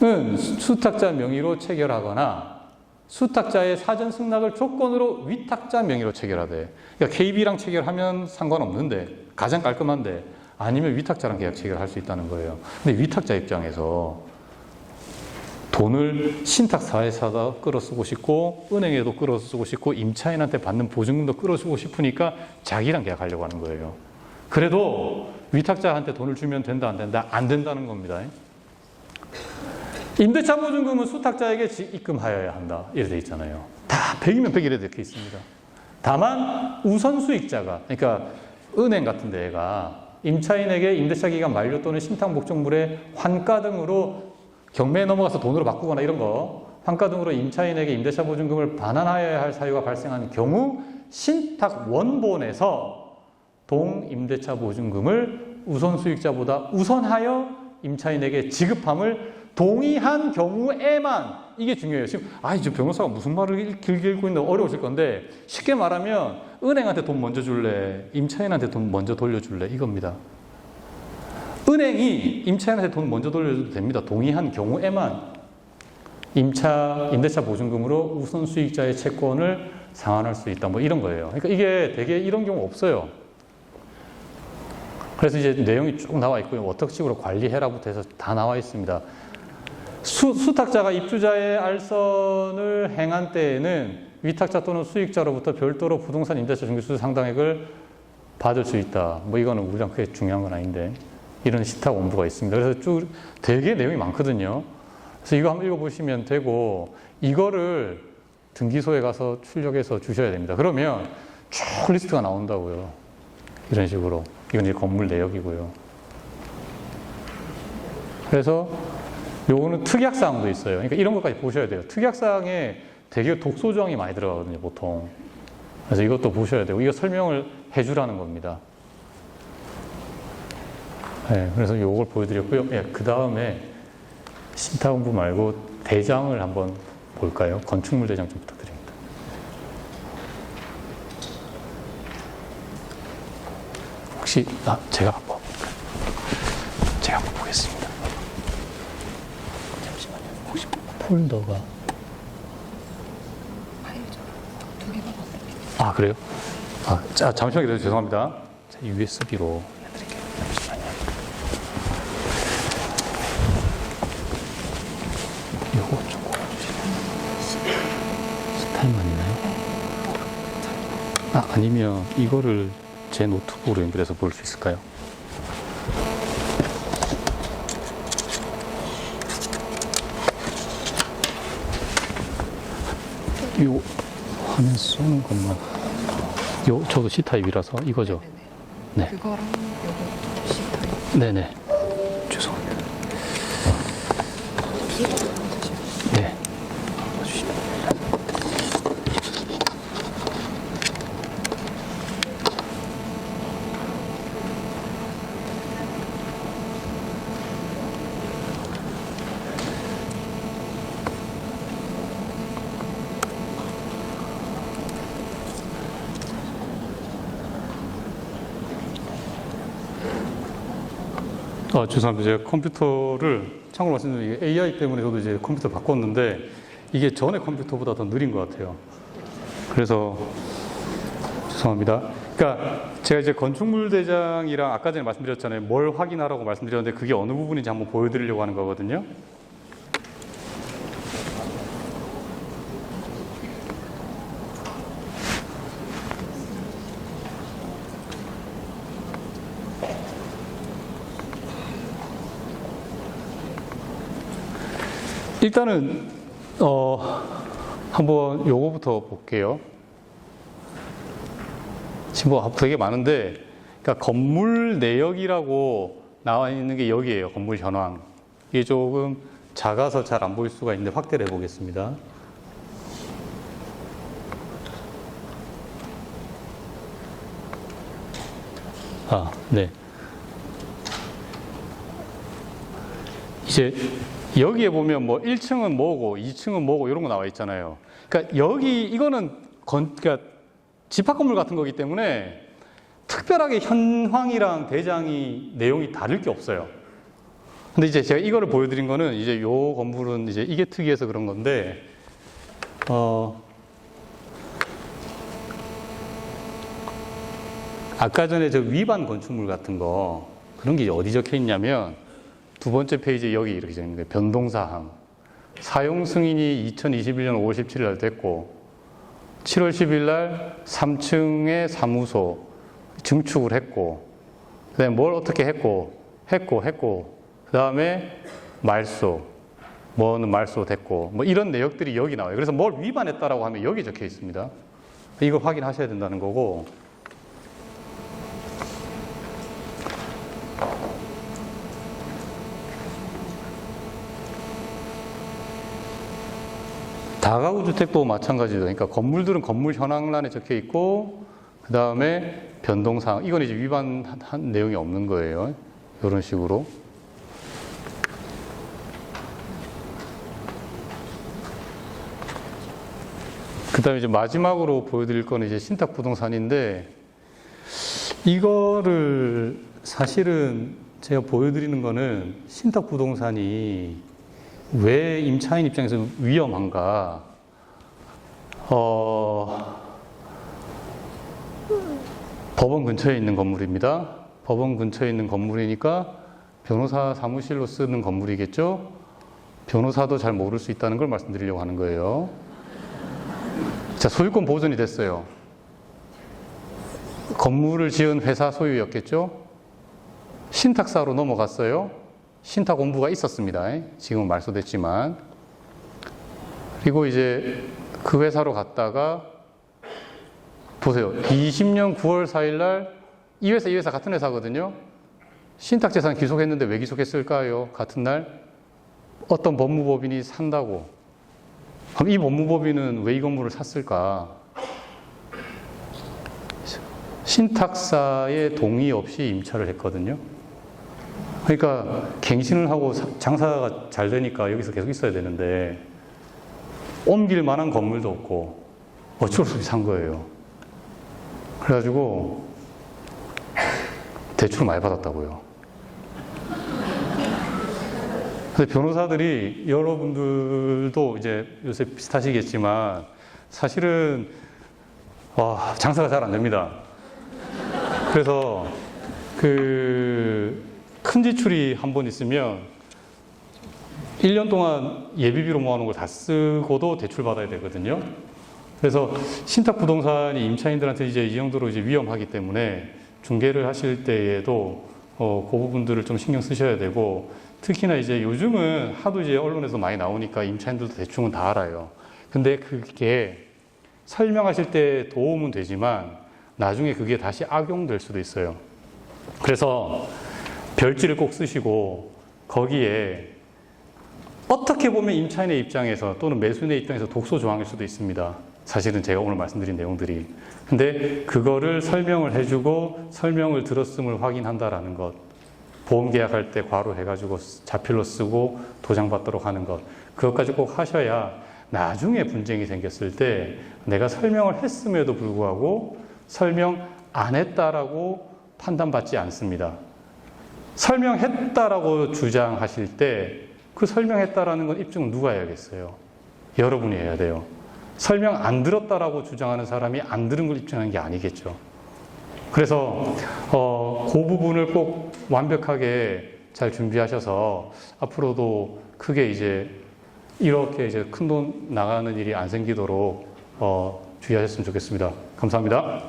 은 수탁자 명의로 체결하거나 수탁자의 사전 승낙을 조건으로 위탁자 명의로 체결하되. 그러니까 KB랑 체결하면 상관없는데 가장 깔끔한데 아니면 위탁자랑 계약 체결할 수 있다는 거예요. 근데 위탁자 입장에서 돈을 신탁사에서도 끌어쓰고 싶고 은행에도 끌어쓰고 싶고 임차인한테 받는 보증금도 끌어쓰고 싶으니까 자기랑 계약하려고 하는 거예요. 그래도 위탁자한테 돈을 주면 된다 안 된다? 안 된다는 겁니다. 임대차 보증금은 수탁자에게 입금하여야 한다. 이렇게 돼 있잖아요. 다 100이면 100 이렇게 되어 있습니다. 다만 우선 수익자가, 그러니까 은행 같은 데가 임차인에게 임대차 기간 만료 또는 신탁 목적물의 환가 등으로 경매에 넘어가서 돈으로 바꾸거나 이런 거 환가 등으로 임차인에게 임대차 보증금을 반환하여야 할 사유가 발생한 경우 신탁 원본에서 동임대차 보증금을 우선 수익자보다 우선하여 임차인에게 지급함을 동의한 경우에만, 이게 중요해요. 지금 저 변호사가 무슨 말을 길게 읽고 있는데 어려우실 건데 쉽게 말하면 은행한테 돈 먼저 줄래, 임차인한테 돈 먼저 돌려줄래, 이겁니다. 은행이 임차인한테 돈 먼저 돌려줘도 됩니다. 동의한 경우에만 임대차 보증금으로 우선 수익자의 채권을 상환할 수 있다. 뭐 이런 거예요. 그러니까 이게 되게 이런 경우 없어요. 그래서 이제 내용이 쭉 나와 있고요. 어떻게 식으로 관리해라부터 해서 다 나와 있습니다. 수탁자가 입주자의 알선을 행한 때에는 위탁자 또는 수익자로부터 별도로 부동산 임대차 중개수 상당액을 받을 수 있다. 뭐 이거는 우리랑 크게 중요한 건 아닌데 이런 신탁 원부가 있습니다. 그래서 쭉 되게 내용이 많거든요. 그래서 이거 한번 읽어보시면 되고 이거를 등기소에 가서 출력해서 주셔야 됩니다. 그러면 쭉 리스트가 나온다고요. 이런 식으로. 이건 이제 건물 내역이고요. 그래서 요거는 특약사항도 있어요. 그러니까 이런 것까지 보셔야 돼요. 특약사항에 되게 독소조항이 많이 들어가거든요, 보통. 그래서 이것도 보셔야 되고, 이거 설명을 해주라는 겁니다. 네, 그래서 요걸 보여드렸고요. 예, 그 다음에 신탁원부 말고 대장을 한번 볼까요? 건축물 대장 좀 부탁드립니다. 혹시, 제가 한번 보겠습니다. 잠시만요. 혹시 폴더가. 그래요? 잠시만 기다려주세요. 죄송합니다. USB로 해드릴게요. 잠시만요. 요거 좀 골라주시면. 스타일만 있나요? 아니면 이거를 제 노트북으로 연결해서 볼 수 있을까요? 요 화면 쏘는 것만. 저도 C타입이라서 이거죠. 네. 그거랑 요거 C타입. 네네. 죄송합니다. 네. 죄송합니다. 제가 컴퓨터를 참고로 말씀드리면 AI 때문에 저도 이제 컴퓨터 바꿨는데 이게 전에 컴퓨터보다 더 느린 것 같아요. 그래서 죄송합니다. 그러니까 제가 이제 건축물 대장이랑 아까 전에 말씀드렸잖아요. 뭘 확인하라고 말씀드렸는데 그게 어느 부분인지 한번 보여드리려고 하는 거거든요. 일단은 한번 요거부터 볼게요. 지금 뭐 되게 많은데, 그러니까 건물 내역이라고 나와 있는 게 여기예요. 건물 현황. 이게 조금 작아서 잘 안 보일 수가 있는데 확대를 해보겠습니다. 네. 이제 여기에 보면 뭐 1층은 뭐고 2층은 뭐고 이런 거 나와 있잖아요. 그러니까 이거는 그러니까 집합 건물 같은 거기 때문에 특별하게 현황이랑 대장이 내용이 다를 게 없어요. 근데 이제 제가 이거를 보여드린 거는 이제 요 건물은 이제 이게 특이해서 그런 건데, 아까 전에 저 위반 건축물 같은 거 그런 게 어디 적혀 있냐면 두 번째 페이지에 여기 이렇게 적혀 있는 거예요. 변동사항. 사용 승인이 2021년 5월 17일 날 됐고 7월 10일 날 3층에 사무소 증축을 했고 그다음에 뭘 어떻게 했고 그다음에 말소 뭐는 말소 됐고 뭐 이런 내역들이 여기 나와요. 그래서 뭘 위반했다라고 하면 여기 적혀 있습니다. 이거 확인하셔야 된다는 거고, 다가구 주택도 마찬가지죠. 그러니까 건물들은 건물 현황란에 적혀 있고 그 다음에 변동사항, 이건 이제 위반한 내용이 없는 거예요. 이런 식으로. 그 다음에 이제 마지막으로 보여드릴 거는 이제 신탁부동산인데, 이거를 사실은 제가 보여드리는 거는 신탁부동산이 왜 임차인 입장에서 위험한가? 법원 근처에 있는 건물입니다. 법원 근처에 있는 건물이니까 변호사 사무실로 쓰는 건물이겠죠? 변호사도 잘 모를 수 있다는 걸 말씀드리려고 하는 거예요. 자, 소유권 보존이 됐어요. 건물을 지은 회사 소유였겠죠? 신탁사로 넘어갔어요. 신탁 공부가 있었습니다. 지금은 말소됐지만. 그리고 이제 그 회사로 갔다가 보세요. 20년 9월 4일 날 이 회사 같은 회사거든요. 신탁재산 기속했는데 왜 기속했을까요? 같은 날 어떤 법무법인이 산다고. 그럼 이 법무법인은 왜 이 건물을 샀을까? 신탁사의 동의 없이 임차를 했거든요. 그러니까 갱신을 하고 장사가 잘 되니까 여기서 계속 있어야 되는데 옮길 만한 건물도 없고 어쩔 수 없이 산 거예요. 그래가지고 대출을 많이 받았다고요. 근데 변호사들이, 여러분들도 이제 요새 비슷하시겠지만 사실은 장사가 잘 안 됩니다. 그래서 큰 지출이 한 번 있으면 1년 동안 예비비로 모아놓은 걸 다 쓰고도 대출 받아야 되거든요. 그래서 신탁 부동산이 임차인들한테 이제 이 정도로 이제 위험하기 때문에 중개를 하실 때에도 그 부분들을 좀 신경 쓰셔야 되고, 특히나 이제 요즘은 하도 이제 언론에서 많이 나오니까 임차인들도 대충은 다 알아요. 근데 그게 설명하실 때 도움은 되지만 나중에 그게 다시 악용될 수도 있어요. 그래서 별지를 꼭 쓰시고 거기에 어떻게 보면 임차인의 입장에서 또는 매수인의 입장에서 독소 조항일 수도 있습니다. 사실은 제가 오늘 말씀드린 내용들이. 근데 그거를 설명을 해주고 설명을 들었음을 확인한다라는 것. 보험 계약할 때 괄호 해가지고 자필로 쓰고 도장 받도록 하는 것. 그것까지 꼭 하셔야 나중에 분쟁이 생겼을 때 내가 설명을 했음에도 불구하고 설명 안 했다라고 판단받지 않습니다. 설명했다라고 주장하실 때 그 설명했다라는 건 입증은 누가 해야겠어요? 여러분이 해야 돼요. 설명 안 들었다라고 주장하는 사람이 안 들은 걸 입증하는 게 아니겠죠. 그래서 그 부분을 꼭 완벽하게 잘 준비하셔서 앞으로도 크게 이제 이렇게 이제 큰 돈 나가는 일이 안 생기도록 주의하셨으면 좋겠습니다. 감사합니다.